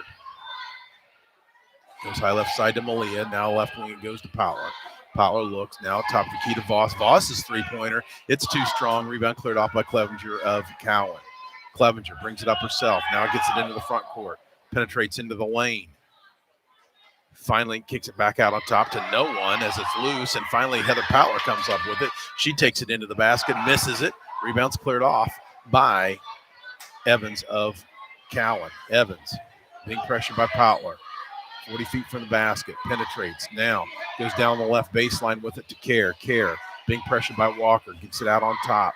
Goes high left side to Malia. Now left wing it goes to Potler. Potler looks now top of the key to Voss. Voss's 3-pointer. It's too strong. Rebound cleared off by Clevenger of Cowan. Clevenger brings it up herself. Now gets it into the front court. Penetrates into the lane. Finally kicks it back out on top to no one as it's loose. And finally Heather Potler comes up with it. She takes it into the basket, misses it. Rebound's cleared off by Evans of Cowan. Evans being pressured by Potler. 40 feet from the basket. Penetrates. Now goes down the left baseline with it to Care. Care being pressured by Walker. Gets it out on top.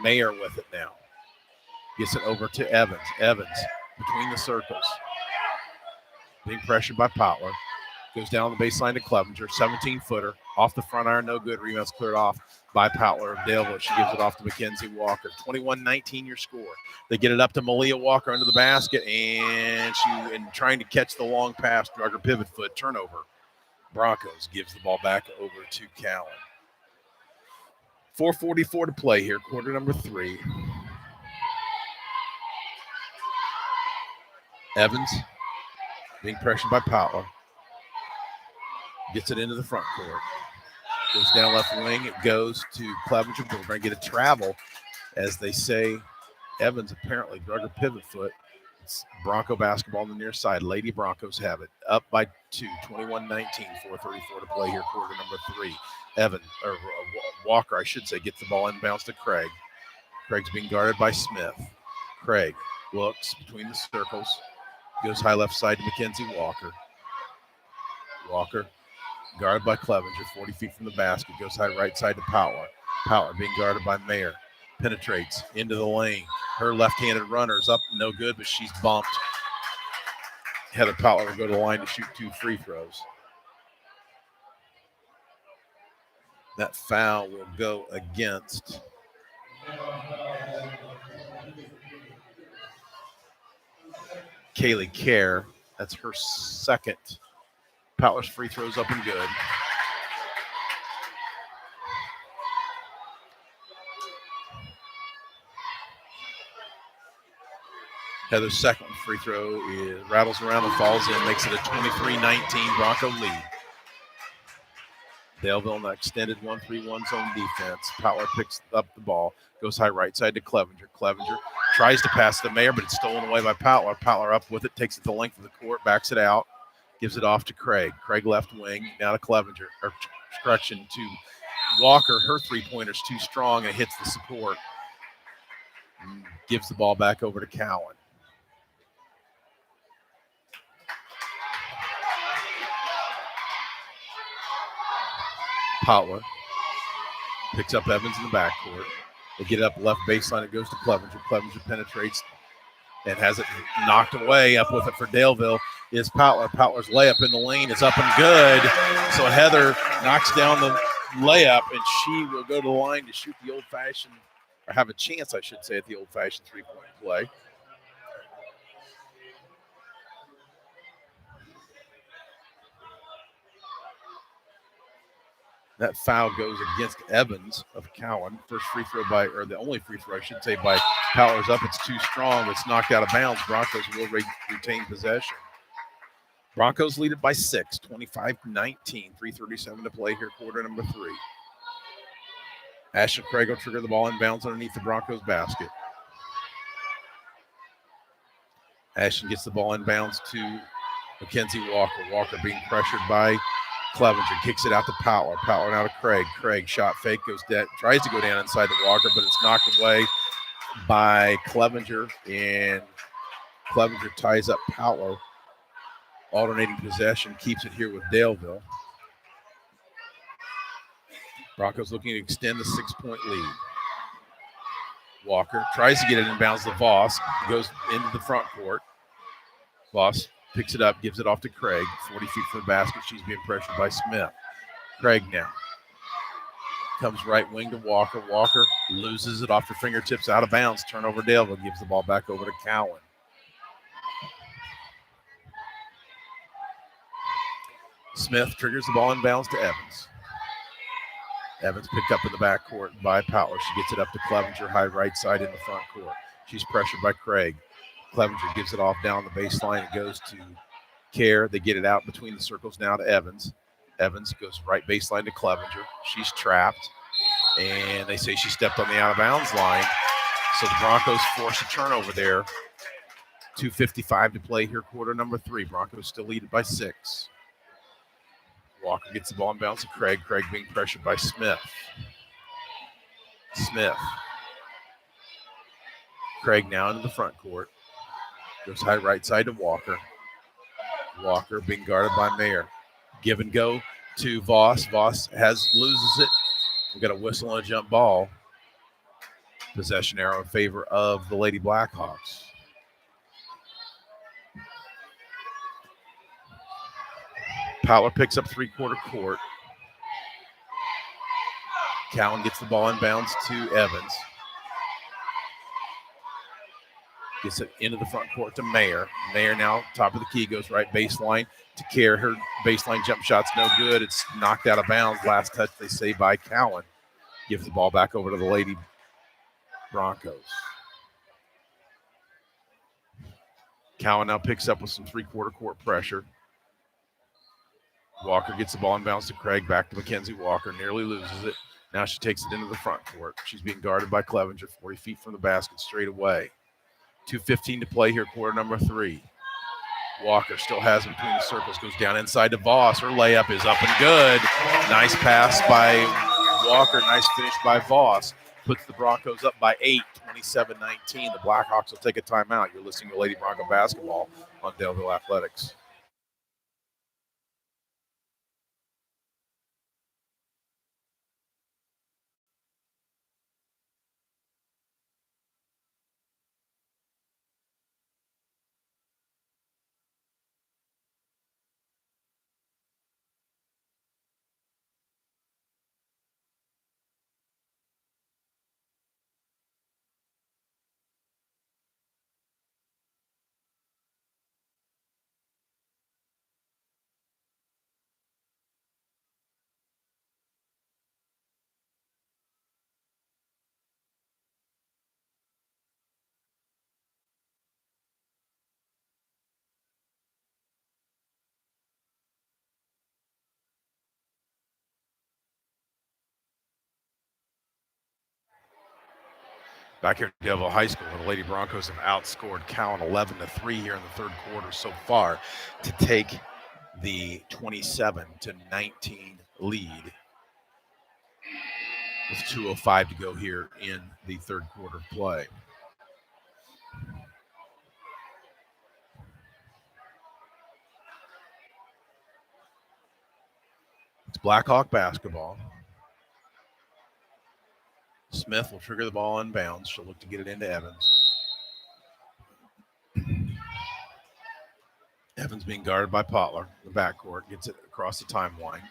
Mayer with it now. Gets it over to Evans. Evans between the circles. Being pressured by Potler. Goes down the baseline to Clevenger. 17-footer. Off the front iron, no good. Rebound's cleared off by Potler of Daleville. She gives it off to Mackenzie Walker. 21-19 your score. They get it up to Malia Walker under the basket, and trying to catch the long pass, drug her pivot foot. Turnover. Broncos gives the ball back over to Cowan. 4:44 to play here, quarter number 3. Evans being pressured by Potler. Gets it into the front court. Goes down left wing. It goes to Clevenger, but we're going to get a travel As they say, Evans apparently drug her pivot foot. It's Bronco basketball on the near side. Lady Broncos have it. Up by 2, 21-19, 4:34 to play here, quarter number 3. Walker, I should say, gets the ball inbounds to Craig. Craig's being guarded by Smith. Craig looks between the circles. Goes high left side to Mackenzie Walker. Walker guarded by Clevenger, 40 feet from the basket. Goes high right side to Power. Power being guarded by Mayer. Penetrates into the lane. Her left-handed runner is up, no good, but she's bumped. Heather Power will go to the line to shoot 2 free throws. That foul will go against Kaylee Kerr. That's her second. Power's free throws up and good. Heather's second free throw rattles around and falls in, makes it a 23-19 Bronco lead. Daleville in the extended 1-3-1 zone defense. Power picks up the ball, goes high right side to Clevenger. Clevenger tries to pass to Mayer, but it's stolen away by Power. Power up with it, takes it the length of the court, backs it out, gives it off to Craig. Craig left wing, now to Clevenger, or correction, to Walker. Her three-pointer's too strong and hits the support. Gives the ball back over to Cowan. Potler picks up Evans in the backcourt. They get it up left baseline. It goes to Clevenger. Clevenger penetrates and has it knocked away. Up with it for Daleville is Potler. Potler's layup in the lane is up and good. So Heather knocks down the layup, and she will go to the line to shoot the old-fashioned, or have a chance, I should say, at the old-fashioned three-point play. That foul goes against Evans of Cowan. First free throw or the only free throw, I should say, by Powers up. It's too strong. It's knocked out of bounds. Broncos will retain possession. Broncos lead it by 6, 25-19, 3:37 to play here, quarter number 3. Ashton Craig will trigger the ball inbounds underneath the Broncos basket. Ashton gets the ball inbounds to Mackenzie Walker. Walker being pressured by Clevenger, kicks it out to Power. Power now to Craig. Craig shot fake, goes dead, tries to go down inside the Walker, but it's knocked away by Clevenger, and Clevenger ties up Power. Alternating possession, keeps it here with Daleville. Broncos looking to extend the 6-point lead. Walker tries to get it inbounds to Voss, goes into the front court. Voss picks it up, gives it off to Craig, 40 feet from the basket. She's being pressured by Smith. Craig now comes right wing to Walker. Walker loses it off her fingertips, out of bounds. Turnover Daleville, gives the ball back over to Cowan. Smith triggers the ball inbounds to Evans. Evans picked up in the backcourt by Power. She gets it up to Clevenger, high right side in the front court. She's pressured by Craig. Clevenger gives it off down the baseline. It goes to Kerr. They get it out between the circles now to Evans. Evans goes right baseline to Clevenger. She's trapped, and they say she stepped on the out-of-bounds line. So the Broncos force a turnover there. 2:55 to play here, quarter number 3. Broncos still lead it by 6. Walker gets the ball and bounces to Craig. Craig being pressured by Smith. Smith. Craig now into the front court. Goes high right side to Walker. Walker being guarded by Mayer. Give and go to Voss. Voss loses it. We've got a whistle and a jump ball. Possession arrow in favor of the Lady Blackhawks. Powler picks up three-quarter court. Cowan gets the ball inbounds to Evans. Gets it into the front court to Mayer. Mayer now, top of the key, goes right baseline to Kerr. Her baseline jump shot's no good. It's knocked out of bounds. Last touch, they say, by Cowan. Gives the ball back over to the Lady Broncos. Cowan now picks up with some three-quarter court pressure. Walker gets the ball inbounds to Craig. Back to Mackenzie Walker. Nearly loses it. Now she takes it into the front court. She's being guarded by Clevenger, 40 feet from the basket, straight away. 2:15 to play here, quarter number 3. Walker still has it between the circles, goes down inside to Voss. Her layup is up and good. Nice pass by Walker, nice finish by Voss. Puts the Broncos up by 8, 27-19. The Blackhawks will take a timeout. You're listening to Lady Bronco Basketball on Daleville Athletics. Back here at Daleville High School, the Lady Broncos have outscored Cowan 11-3 here in the third quarter so far to take the 27-19 lead with 2:05 to go here in the third quarter play. It's Blackhawk basketball. Smith will trigger the ball inbounds. She'll look to get it into Evans. Evans being guarded by Potler. The backcourt gets it across the timeline.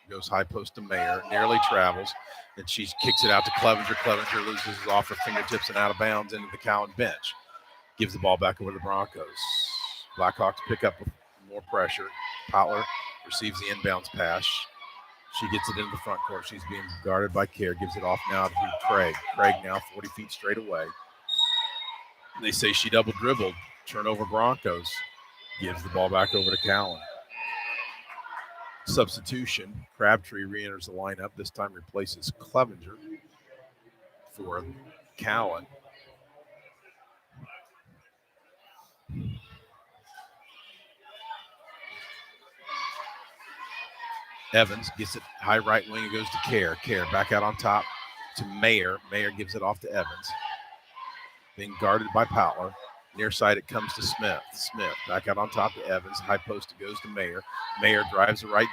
Goes high post to Mayer. Nearly travels. And she kicks it out to Clevenger. Clevenger loses it off her fingertips and out of bounds into the Cowan bench. Gives the ball back over to the Broncos. Blackhawks pick up with more pressure. Potler receives the inbounds pass. She gets it into the front court. She's being guarded by Kerr. Gives it off now to Craig. Craig now 40 feet straight away. They say she double dribbled. Turnover Broncos. Gives the ball back over to Cowan. Substitution. Crabtree re-enters the lineup. This time replaces Clevenger for Cowan. Evans gets it high right wing. It goes to Kerr. Kerr back out on top to Mayer. Mayer gives it off to Evans. Being guarded by Potler. Near side, it comes to Smith. Smith back out on top to Evans. High post, it goes to Mayer. Mayer drives the right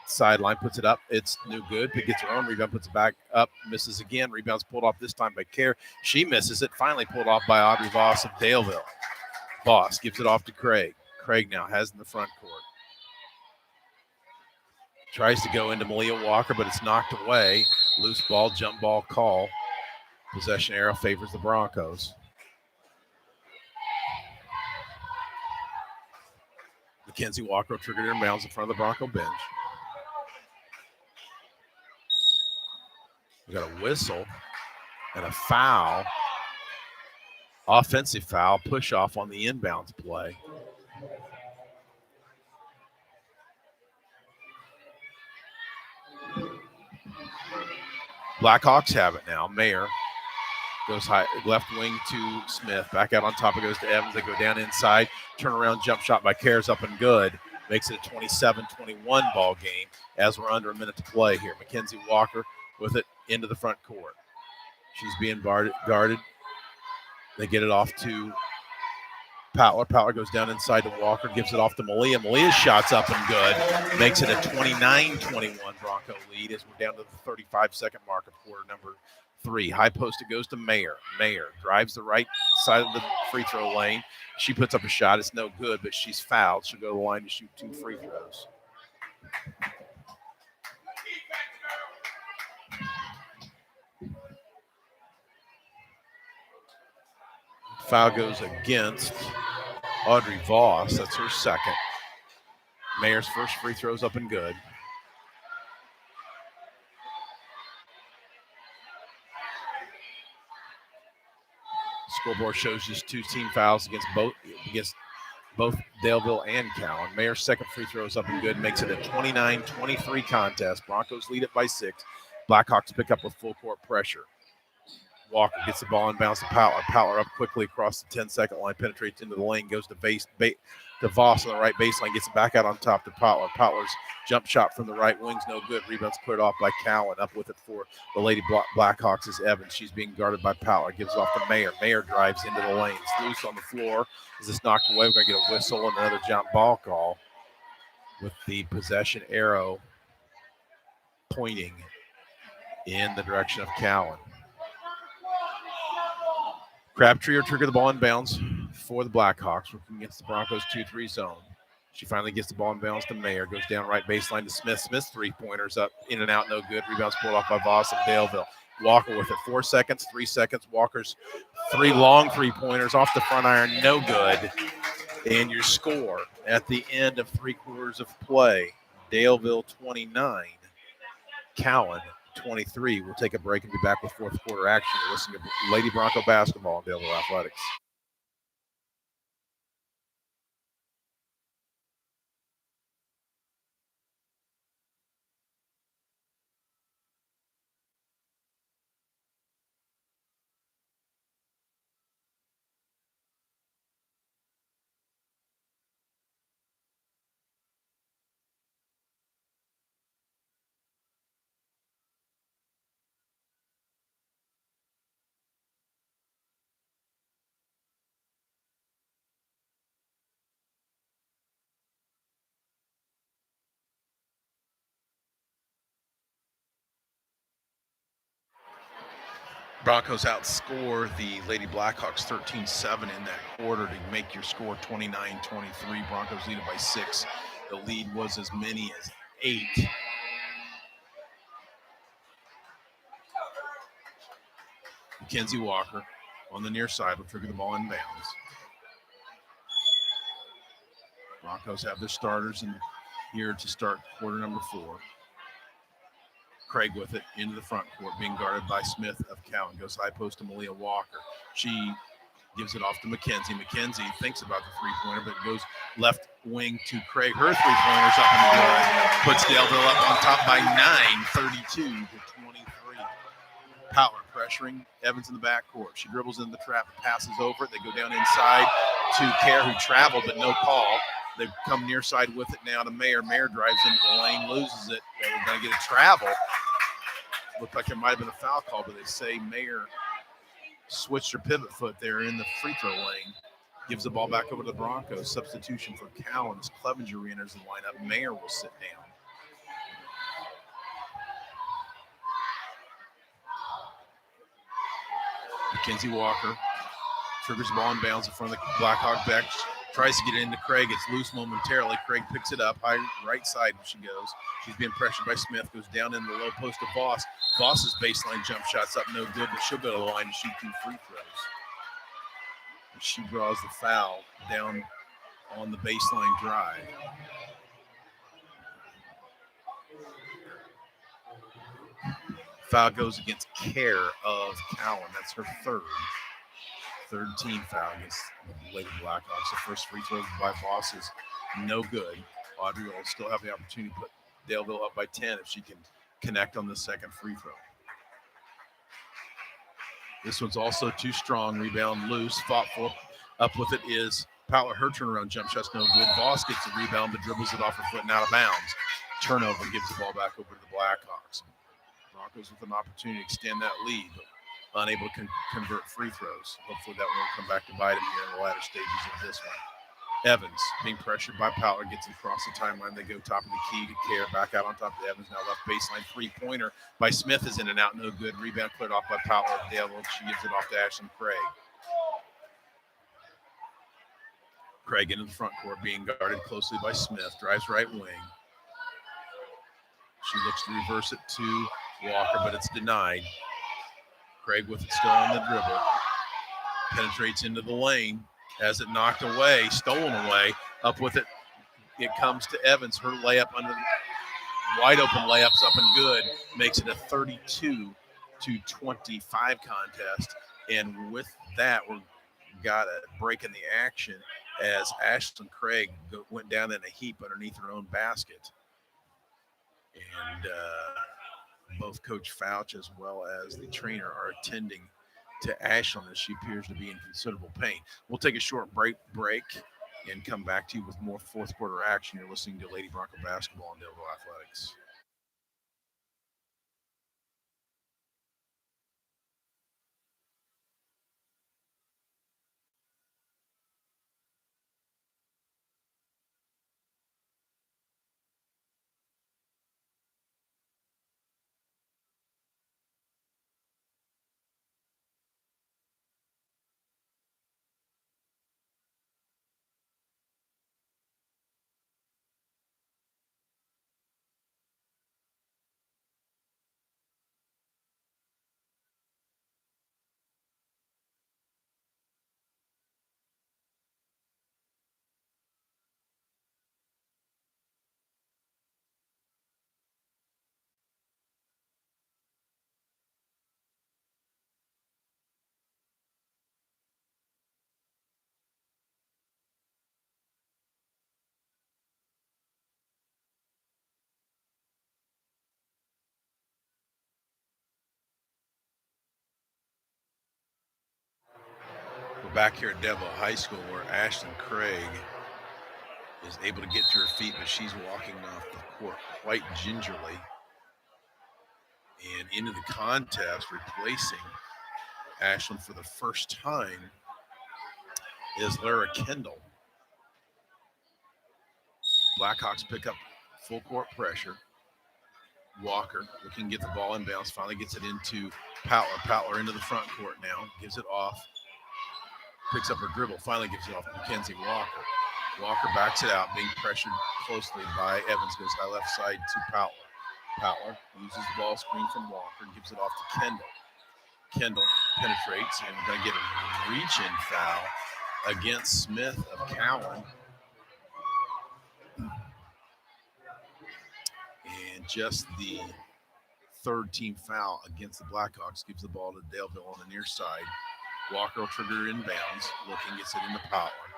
sideline, puts it up. It's no good. It gets her own rebound, puts it back up, misses again. Rebound's pulled off this time by Kerr. She misses it. Finally pulled off by Audrey Voss of Daleville. Voss gives it off to Craig. Craig now has in the front court. Tries to go into Malia Walker, but it's knocked away. Loose ball, jump ball call. Possession arrow favors the Broncos. Mackenzie Walker triggered her inbounds in front of the Bronco bench. We got a whistle and a foul. Offensive foul, push off on the inbounds play. Blackhawks have it now. Mayer goes high, left wing to Smith. Back out on top, it goes to Evans. They go down inside. Turnaround jump shot by Kerr's up and good. Makes it a 27-21 ball game as we're under a minute to play here. Mackenzie Walker with it into the front court. She's being guarded. They get it off to Potler. Potler goes down inside to Walker, gives it off to Malia. Malia's shot's up and good. Makes it a 29-21 Bronco lead as we're down to the 35-second mark of quarter number 3. High post, it goes to Mayer. Mayer drives the right side of the free throw lane. She puts up a shot. It's no good, but she's fouled. She'll go to the line to shoot 2 free throws. Foul goes against Audrey Voss. That's her second. Mayer's first free throw's up and good. Scoreboard shows just 2 team fouls against both Daleville and Cowan. Mayer's second free throw is up and good, makes it a 29-23 contest. Broncos lead it by 6 Blackhawks pick up with full court pressure. Walker gets the ball and bounces to Powler. Powler up quickly across the 10-second line, penetrates into the lane, goes to to Voss on the right baseline, gets it back out on top to Powler. Powler's jump shot from the right wing's no good. Rebound's cleared off by Cowan. Up with it for the Lady Blackhawks is Evans. She's being guarded by Powler. Gives it off to Mayer. Mayer drives into the lane. It's loose on the floor. As it's knocked away, we're going to get a whistle and another jump ball call with the possession arrow pointing in the direction of Cowan. Crabtree will trigger the ball in bounds for the Blackhawks, working against the Broncos 2-3 zone. She finally gets the ball in bounds to Mayer, goes down right baseline to Smith. Smith's three-pointers up, in and out, no good. Rebounds pulled off by Voss of Daleville. Walker with it, 4 seconds, 3 seconds. Walker's three long three-pointers off the front iron, no good. And your score at the end of 3 quarters of play, Daleville 29, Cowan 23. We'll take a break and be back with fourth quarter action. You're listening to Lady Bronco basketball on Daleville Athletics. Broncos outscore the Lady Blackhawks 13-7 in that quarter to make your score 29-23. Broncos lead it by 6. The lead was as many as 8. Mackenzie Walker on the near side will trigger the ball in bounds. Broncos have their starters in here to start quarter number 4. Craig with it into the front court, being guarded by Smith of Cowan. Goes high post to Malia Walker. She gives it off to Mackenzie. Mackenzie thinks about the three-pointer, but goes left wing to Craig. Her three-pointer's up and good. Puts Daleville up on top by 9, 32-23. Powler pressuring Evans in the backcourt. She dribbles in the trap, passes over it. They go down inside to Kerr, who traveled, but no call. They come near side with it now to Mayer. Mayer drives into the lane, loses it. They're going to get a travel. Looked like there might have been a foul call, but they say Mayer switched her pivot foot there in the free throw lane. Gives the ball back over to the Broncos. Substitution for Cowan as Clevenger re-enters the lineup. Mayer will sit down. Mackenzie Walker triggers the ball in bounds in front of the Blackhawk back. Tries to get it into Craig. It's loose momentarily. Craig picks it up. High right side when she goes. She's being pressured by Smith. Goes down in the low post to Voss. Voss's baseline jump shot's up no good, but she'll go to the line to shoot 2 free throws. And she draws the foul down on the baseline drive. Foul goes against Kerr of Cowan. That's her third team foul against the Lady Blackhawks. The first free throw by Voss is no good. Audrey will still have the opportunity to put Daleville up by 10 if she can connect on the second free throw. This one's also too strong. Rebound loose. Fought for. Up with it is Powler. Her turnaround jump shot's no good. Voss gets the rebound but dribbles it off her foot and out of bounds. Turnover gives the ball back over to the Blackhawks. Broncos with an opportunity to extend that lead, but unable to convert free throws. Hopefully that won't come back to bite him here in the latter stages of this one. Evans being pressured by Powler, gets it across the timeline. They go top of the key to Kerr, back out on top of Evans. Now left baseline three-pointer by Smith is in and out, no good. Rebound cleared off by Powler. Daleville. She gives it off to Ashlyn Craig. Craig into the front court, being guarded closely by Smith. Drives right wing. She looks to reverse it to Walker, but it's denied. Craig with it still on the dribble. Penetrates into the lane. Has it knocked away, stolen away. Up with it. It comes to Evans. Her layup under wide open layups up and good. Makes it a 32-25 contest. And with that, we've got a break in the action as Ashlyn Craig went down in a heap underneath her own basket. And Both Coach Fouch as well as the trainer are attending to Ashlyn as she appears to be in considerable pain. We'll take a short break and come back to you with more fourth quarter action. You're listening to Lady Bronco Basketball on Delville Athletics. We're back here at Delville High School where Ashlyn Craig is able to get to her feet, but she's walking off the court quite gingerly. And into the contest, replacing Ashlyn for the first time is Lara Kendall. Blackhawks pick up full court pressure. Walker looking to get the ball inbounds, finally gets it into Poutler. Poutler into the front court now, gives it off, picks up her dribble, finally gives it off to Mackenzie Walker. Walker backs it out, being pressured closely by Evans, goes high left side to Poutler. Poutler uses the ball screen from Walker, gives it off to Kendall. Kendall penetrates and we're going to get a reach-in foul against Smith of Cowan. And just the third team foul against the Blackhawks gives the ball to Daleville on the near side. Walker will trigger it inbounds, looking, gets it into Poutler.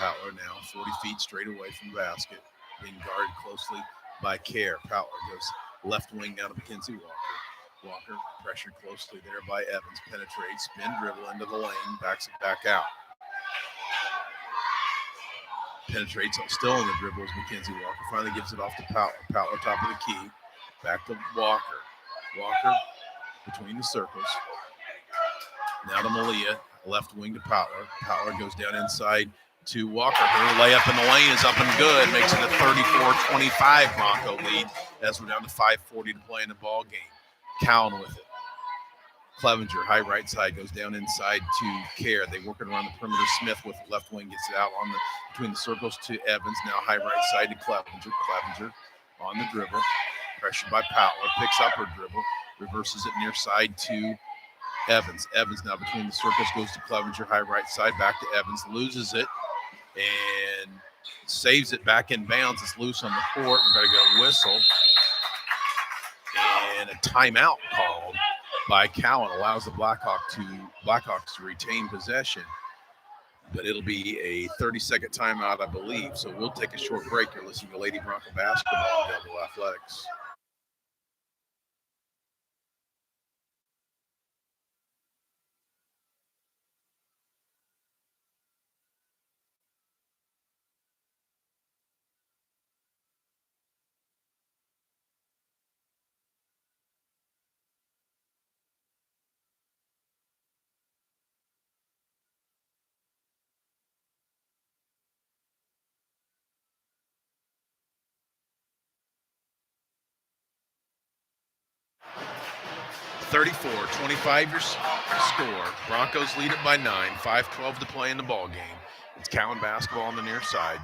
Poutler now 40 feet straight away from the basket, being guarded closely by Kerr. Poutler goes left wing down to Mackenzie Walker. Walker pressured closely there by Evans, penetrates, spin dribble into the lane, backs it back out. Penetrates, still in the dribble as Mackenzie Walker finally gives it off to Poutler. Poutler top of the key, back to Walker. Walker between the circles. Now to Malia, left wing to Poutler. Poutler goes down inside to Walker. Her layup in the lane is up and good. Makes it a 34-25 Bronco lead as we're down to 5:40 to play in the ball game. Cowan with it. Clevenger, high right side, goes down inside to Kerr. They work it around the perimeter. Smith with the left wing gets it out on the between the circles to Evans. Now high right side to Clevenger. Clevenger on the dribble. Pressured by Poutler. Picks up her dribble. Reverses it near side to Evans. Evans now between the circles goes to Clevenger, high right side, back to Evans, loses it and saves it back in bounds. It's loose on the court. We're going to get a whistle and a timeout called by Cowan. Allows the Blackhawks to retain possession, but it'll be a 30-second timeout, I believe. So we'll take a short break. You're listening to Lady Bronco Basketball, Delville Athletics. 34-25 your score. Broncos lead it by 9. 5:12 to play in the ball game. It's Cowan basketball on the near side.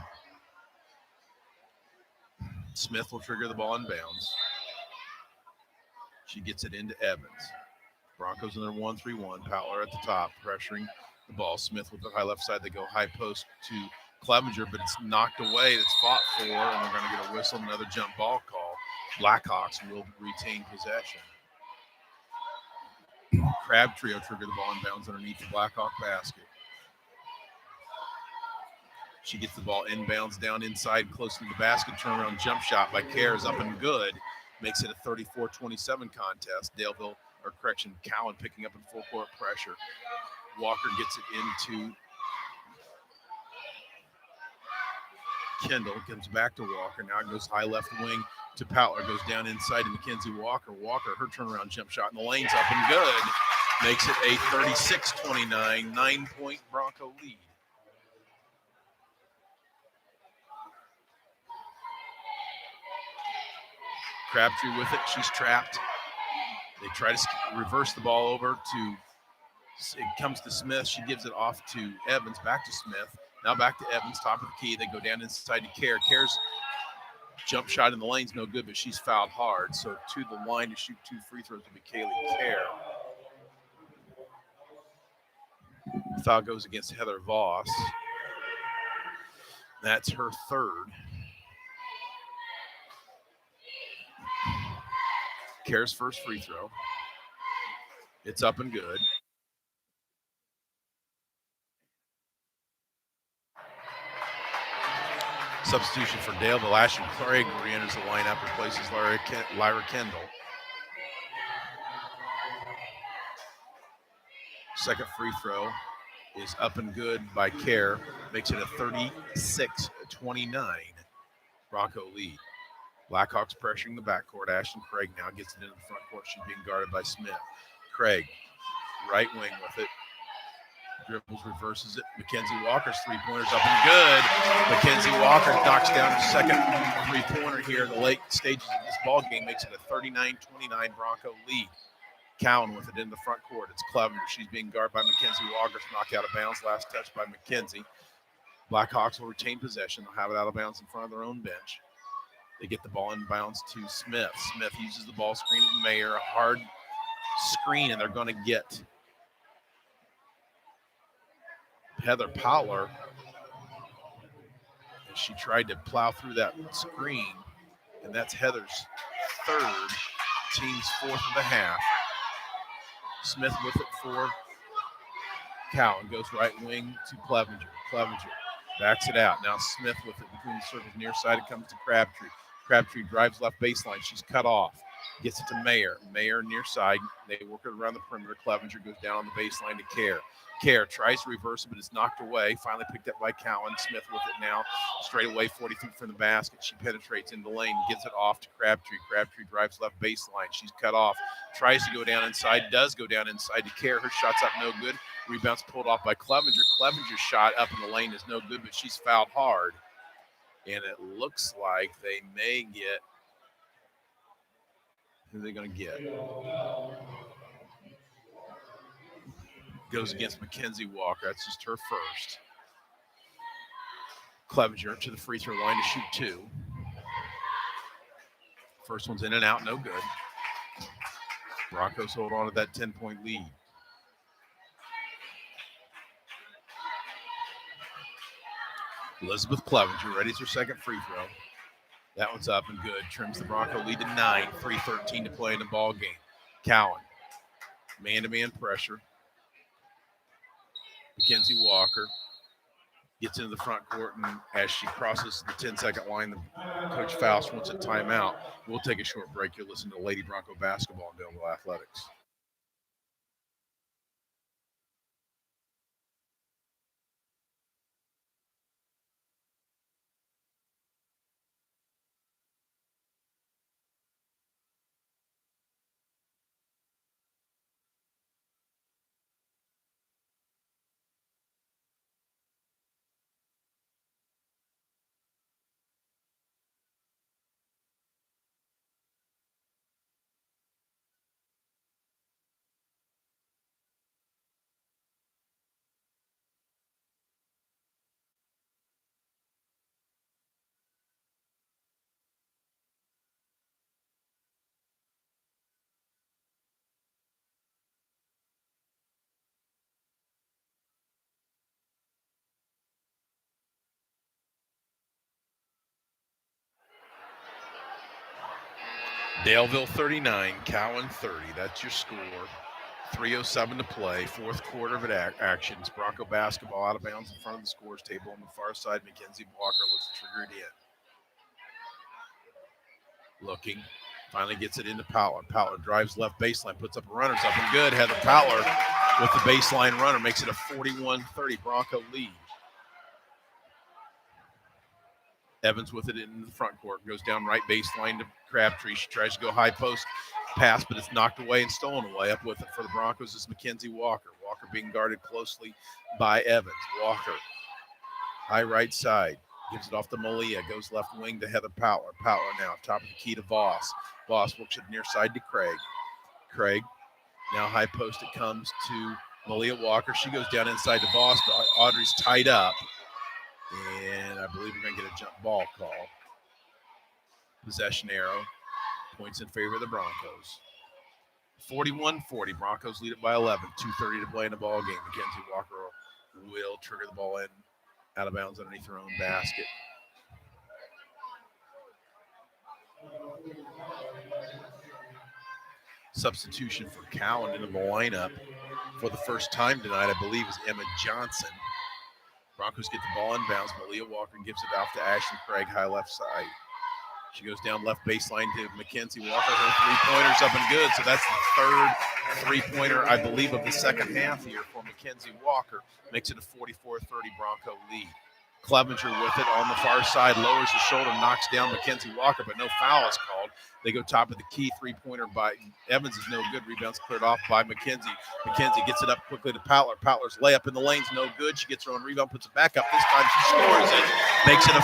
Smith will trigger the ball in bounds. She gets it into Evans. Broncos in their 1-3-1. Poutler at the top, pressuring the ball. Smith with the high left side. They go high post to Clevenger, but it's knocked away. It's fought for, and we're going to get a whistle, another jump ball call. Blackhawks will retain possession. Crabtree will trigger the ball in bounds underneath the Blackhawk basket. She gets the ball inbounds down inside, close to the basket. Turnaround jump shot by Kerr is up and good. makes it a 34-27 contest. Cowan picking up in full court pressure. Walker gets it into Kendall, comes back to Walker. Now it goes high left wing to Powler, goes down inside to Mackenzie Walker. Walker, her turnaround jump shot in the lane's up and good. Makes it a 36-29, 9-point Bronco lead. Crabtree with it. She's trapped. They try to reverse the ball over to, it comes to Smith. She gives it off to Evans, back to Smith. Now back to Evans, top of the key. They go down inside to Kerr. Kerr's jump shot in the lane's no good, but she's fouled hard. So to the line to shoot 2 free throws will be Kaylee Kerr. Foul goes against Heather Voss. That's her third. Kerr's first free throw. It's up and good. Substitution for Daleville. Ashton Craig re-enters the lineup, replaces Lyra Kendall. Second free throw is up and good by Kerr. Makes it a 36-29 Bronco lead. Blackhawks pressuring the backcourt. Ashton Craig now gets it into the front court. She's being guarded by Smith. Craig, right wing with it. Dribbles, reverses it. Mackenzie Walker's three-pointer's up and good. Mackenzie Walker knocks down her second three-pointer here in the late stages of this ball game. Makes it a 39-29 Bronco lead. Cowan with it in the front court. It's Clevenger. She's being guarded by Mackenzie Walker's knocked out of bounds. Last touch by Mackenzie. Blackhawks will retain possession. They'll have it out of bounds in front of their own bench. They get the ball in bounds to Smith. Smith uses the ball screen at Mayer. A hard screen, and they're going to get Heather Powler. She tried to plow through that screen, and that's Heather's third, team's fourth of the half. Smith with it for Cowan. Goes right wing to Clevenger. Clevenger backs it out. Now Smith with it between the circles near side. It comes to Crabtree. Crabtree drives left baseline. She's cut off. Gets it to Mayer. Mayer near side. They work it around the perimeter. Clevenger goes down on the baseline to Kerr. Kerr tries to reverse it, but it's knocked away. Finally picked up by Cowan. Smith with it now. Straight away, 40 feet from the basket. She penetrates into the lane, gets it off to Crabtree. Crabtree drives left baseline. She's cut off. Tries to go down inside. Does go down inside to Kerr. Her shot's up no good. Rebound's pulled off by Clevenger. Clevenger's shot up in the lane is no good, but she's fouled hard. And it looks like they may get, who are they going to get? Goes against Mackenzie Walker. That's just her first. Clevenger to the free throw line to shoot 2. First one's in and out, no good. Broncos hold on to that 10-point lead. Elizabeth Clevenger readies her second free throw. That one's up and good. Trims the Bronco lead to 9. 3:13 to play in the ball game. Cowan, man-to-man pressure. Mackenzie Walker gets into the front court, and as she crosses the 10-second line, Coach Faust wants a timeout. We'll take a short break. You're listening to Lady Bronco Basketball and Daleville Athletics. Daleville 39, Cowan 30. That's your score. 3:07 to play. Fourth quarter of action. It's Bronco basketball out of bounds in front of the scores table. On the far side, Mackenzie Walker looks triggered in. Looking. Finally gets it into Powler. Powler drives left baseline, puts up a runner. It's up and good. Heather Powler with the baseline runner makes it a 41-30 Bronco lead. Evans with it in the front court. Goes down right baseline to Crabtree. She tries to go high post pass, but it's knocked away and stolen away. Up with it for the Broncos is Mackenzie Walker. Walker being guarded closely by Evans. Walker, high right side. Gives it off to Malia. Goes left wing to Heather Powler. Powler now top of the key to Voss. Voss works it near side to Craig. Craig, now high post. It comes to Malia Walker. She goes down inside to Voss, but Audrey's tied up. And I believe we're going to get a jump ball call. Possession arrow. Points in favor of the Broncos. 41-40. Broncos lead it by 11. 2:30 to play in the ball game. Mackenzie Walker will trigger the ball in out of bounds underneath her own basket. Substitution for Cowan into the lineup for the first time tonight, I believe, is Emma Johnson. Broncos get the ball inbounds. Malia Walker gives it off to Ashley Craig, high left side. She goes down left baseline to Mackenzie Walker. Her three-pointer's up and good, so that's the third three-pointer, I believe, of the second half here for Mackenzie Walker. Makes it a 44-30 Bronco lead. Clevenger with it on the far side, lowers the shoulder, knocks down Mackenzie Walker, but no foul is called. They go top of the key. Three-pointer by Evans is no good. Rebounds cleared off by Mackenzie. Mackenzie gets it up quickly to Powler. Powler's layup in the lane's no good. She gets her own rebound, puts it back up. This time she scores it. Makes it a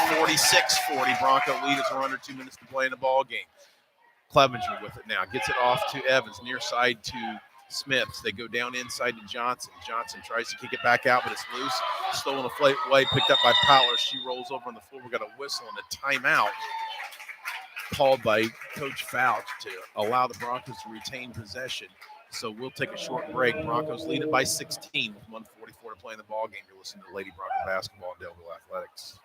46-40 Bronco lead as we're under 2 minutes to play in the ball game. Clevenger with it now. Gets it off to Evans, near side to Smiths. They go down inside to Johnson. Johnson tries to kick it back out, but it's loose. Stolen away, picked up by Powler. She rolls over on the floor. We got a whistle and a timeout called by Coach Fouch to allow the Broncos to retain possession. So we'll take a short break. Broncos lead it by 16 with 1:44 to play in the ball game. You're listening to Lady Bronco Basketball and Delville Athletics.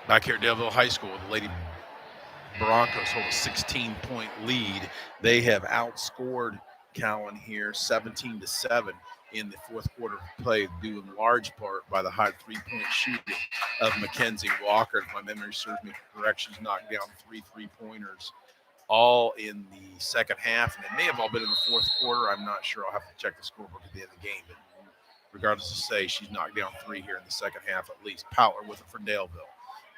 Back here at Delville High School, the Lady Broncos hold a 16-point lead. They have outscored Cowan here 17-7 in the fourth quarter of play, due in large part by the high three-point shooting of Mackenzie Walker. If my memory serves me correct, she's knocked down three-pointers all in the second half, and it may have all been in the fourth quarter. I'm not sure. I'll have to check the scorebook at the end of the game, but regardless to say, she's knocked down three here in the second half at least. Powler with it for Daleville.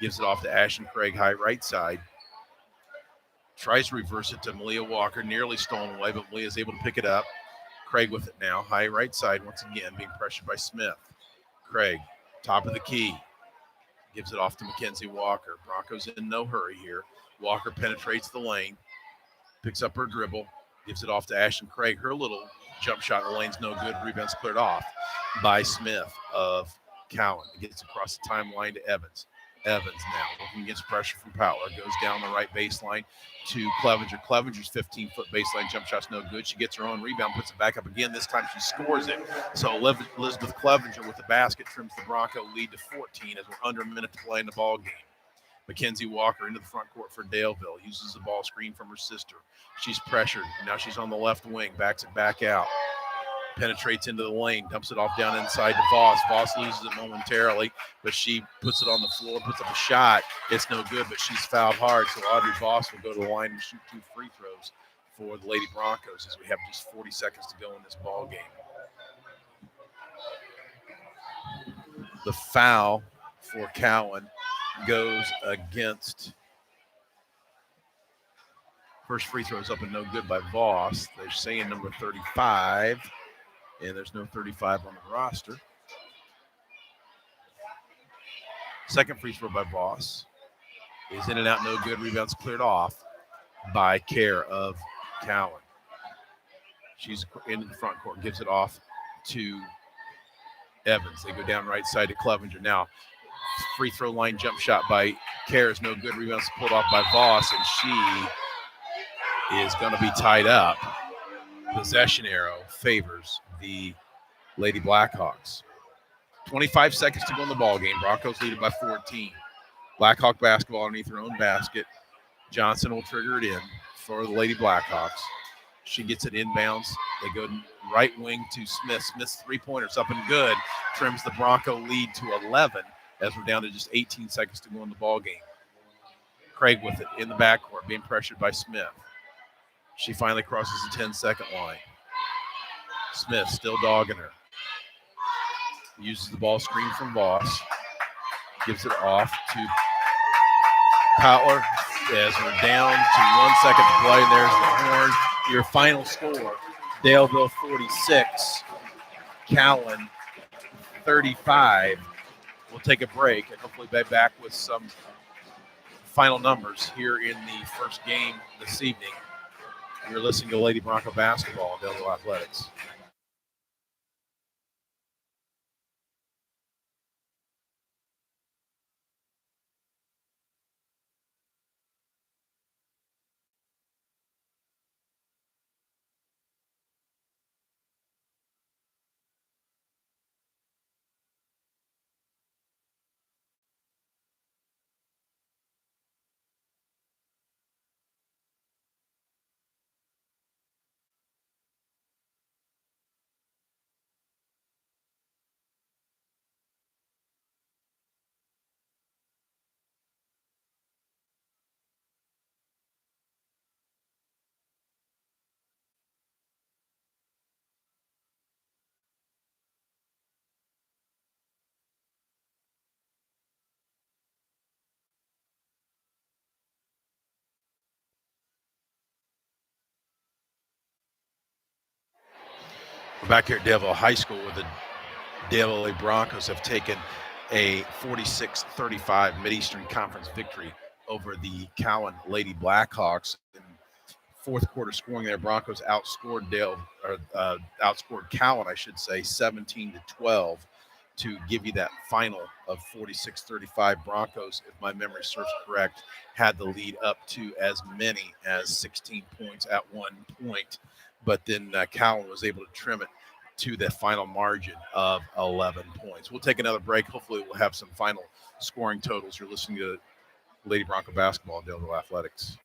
Gives it off to Ashton Craig, high right side. Tries to reverse it to Malia Walker, nearly stolen away, but Malia is able to pick it up. Craig with it now, high right side once again, being pressured by Smith. Craig, top of the key, gives it off to Mackenzie Walker. Broncos in no hurry here. Walker penetrates the lane, picks up her dribble, gives it off to Ashton Craig. Her little jump shot in the lane's no good. Rebound's cleared off by Smith of Cowan. It gets across the timeline to Evans. Evans now looking against pressure from Powler. Goes down the right baseline to Clevenger. Clevenger's 15-foot baseline jump shot's no good. She gets her own rebound, puts it back up again. This time she scores it. So Elizabeth Clevenger with the basket trims the Bronco lead to 14 as we're under a minute to play in the ball game. Mackenzie Walker into the front court for Daleville. Uses the ball screen from her sister. She's pressured. Now she's on the left wing. Backs it back out. Penetrates into the lane, dumps it off down inside to Voss. Voss loses it momentarily, but she puts it on the floor, puts up a shot. It's no good, but she's fouled hard, so Audrey Voss will go to the line and shoot 2 free throws for the Lady Broncos as we have just 40 seconds to go in this ball game. The foul for Cowan goes against. First free throw is up and no good by Voss. They're saying number 35. And there's no 35 on the roster. Second free throw by Voss is in and out, no good. Rebounds cleared off by care of Cowan. She's into the front court, gives it off to Evans. They go down right side to Clevenger. Now, free throw line jump shot by Kerr is no good. Rebounds pulled off by Voss, and she is going to be tied up. Possession arrow favors the Lady Blackhawks. 25 seconds to go in the ball game. Broncos lead it by 14. Blackhawk basketball underneath their own basket. Johnson will trigger it in for the Lady Blackhawks. She gets it inbounds. They go right wing to Smith. Smith's three-pointer's up and good. Trims the Bronco lead to 11 as we're down to just 18 seconds to go in the ball game. Craig with it in the backcourt, being pressured by Smith. She finally crosses the 10-second line. Smith still dogging her. Uses the ball screen from Voss. Gives it off to Powler as we're down to 1 second to play. And there's the horn. Your final score, Daleville 46, Cowan 35. We'll take a break and hopefully be back with some final numbers here in the first game this evening. You're listening to Lady Bronco Basketball on Daleville Athletics. We're back here at Daleville High School where the Daleville Broncos have taken a 46-35 Mideastern Conference victory over the Cowan Lady Blackhawks. In fourth quarter scoring there, Broncos outscored outscored Cowan, I should say, 17-12 to give you that final of 46-35. Broncos, if my memory serves correct, had the lead up to as many as 16 points at one point, but then Cowan was able to trim it to the final margin of 11 points. We'll take another break. Hopefully we'll have some final scoring totals. You're listening to Lady Bronco Basketball and Daleville Athletics.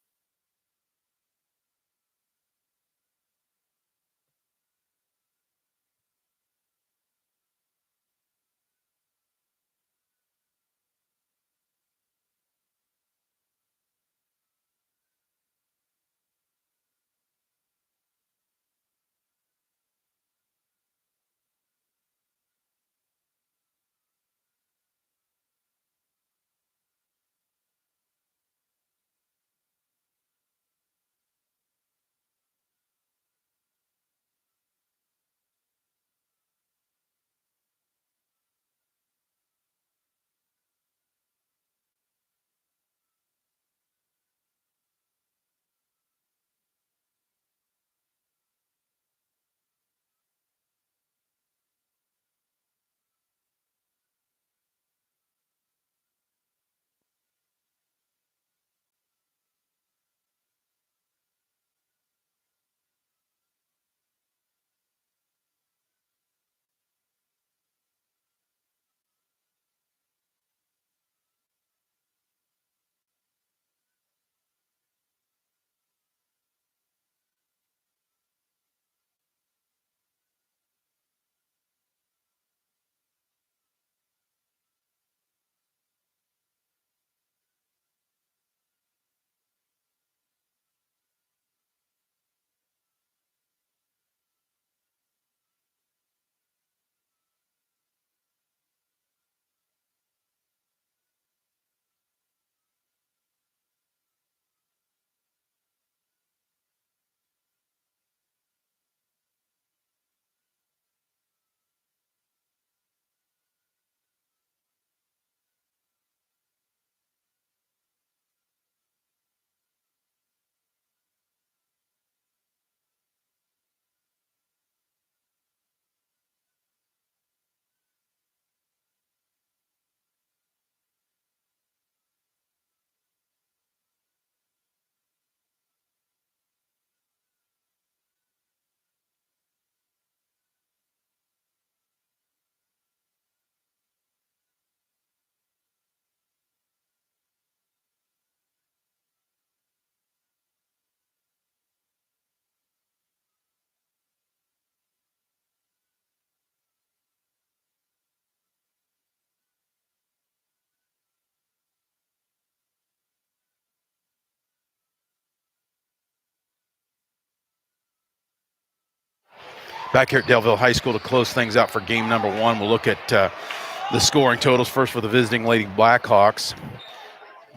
Back here at Daleville High School to close things out for game number 1. We'll look at the scoring totals first for the visiting Lady Blackhawks.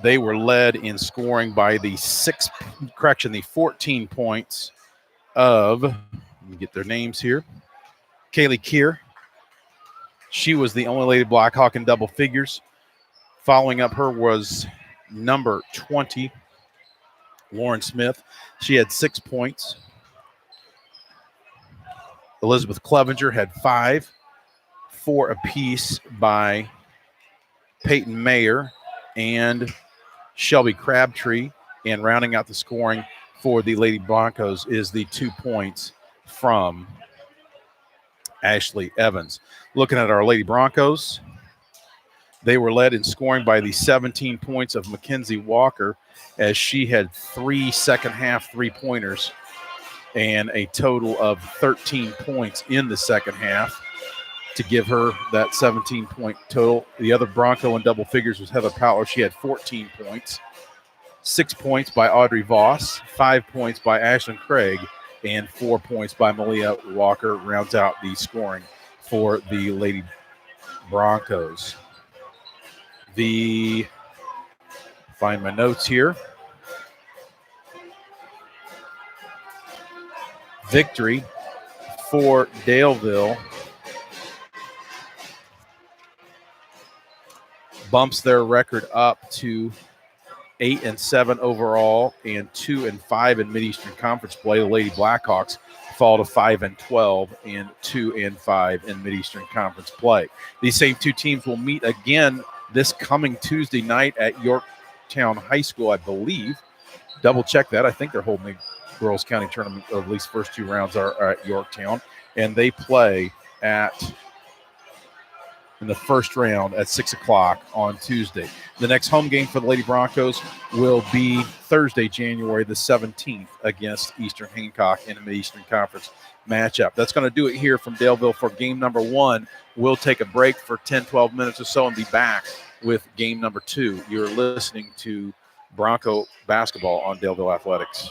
They were led in scoring by the 14 points of, let me get their names here, Kaylee Keir. She was the only Lady Blackhawk in double figures. Following up her was number 20, Lauren Smith. She had 6 points. Elizabeth Clevenger had 5, 4 apiece by Peyton Mayer and Shelby Crabtree. And rounding out the scoring for the Lady Broncos is the 2 points from Ashley Evans. Looking at our Lady Broncos, they were led in scoring by the 17 points of Mackenzie Walker, as she had 3 second-half three-pointers and a total of 13 points in the second half to give her that 17-point total. The other Bronco in double figures was Heather Powell. She had 14 points. 6 points by Audrey Voss, 5 points by Ashlyn Craig, and 4 points by Malia Walker rounds out the scoring for the Lady Broncos. Find my notes here. Victory for Daleville bumps their record up to 8-7 overall and 2-5 in Mid-Eastern Conference play. The Lady Blackhawks fall to 5-12 and 2-5 in Mid-Eastern Conference play. These same two teams will meet again this coming Tuesday night at Yorktown High School, I believe. Double check that. I think they're holding the Girls County tournament, or at least first 2 rounds are at Yorktown, and they play in the first round at 6 o'clock on Tuesday. The next home game for the Lady Broncos will be Thursday, January the 17th against Eastern Hancock in a Mid-Eastern Conference matchup. That's going to do it here from Daleville for game number 1. We'll take a break for 10, 12 minutes or so and be back with game number 2. You're listening to Bronco basketball on Daleville Athletics.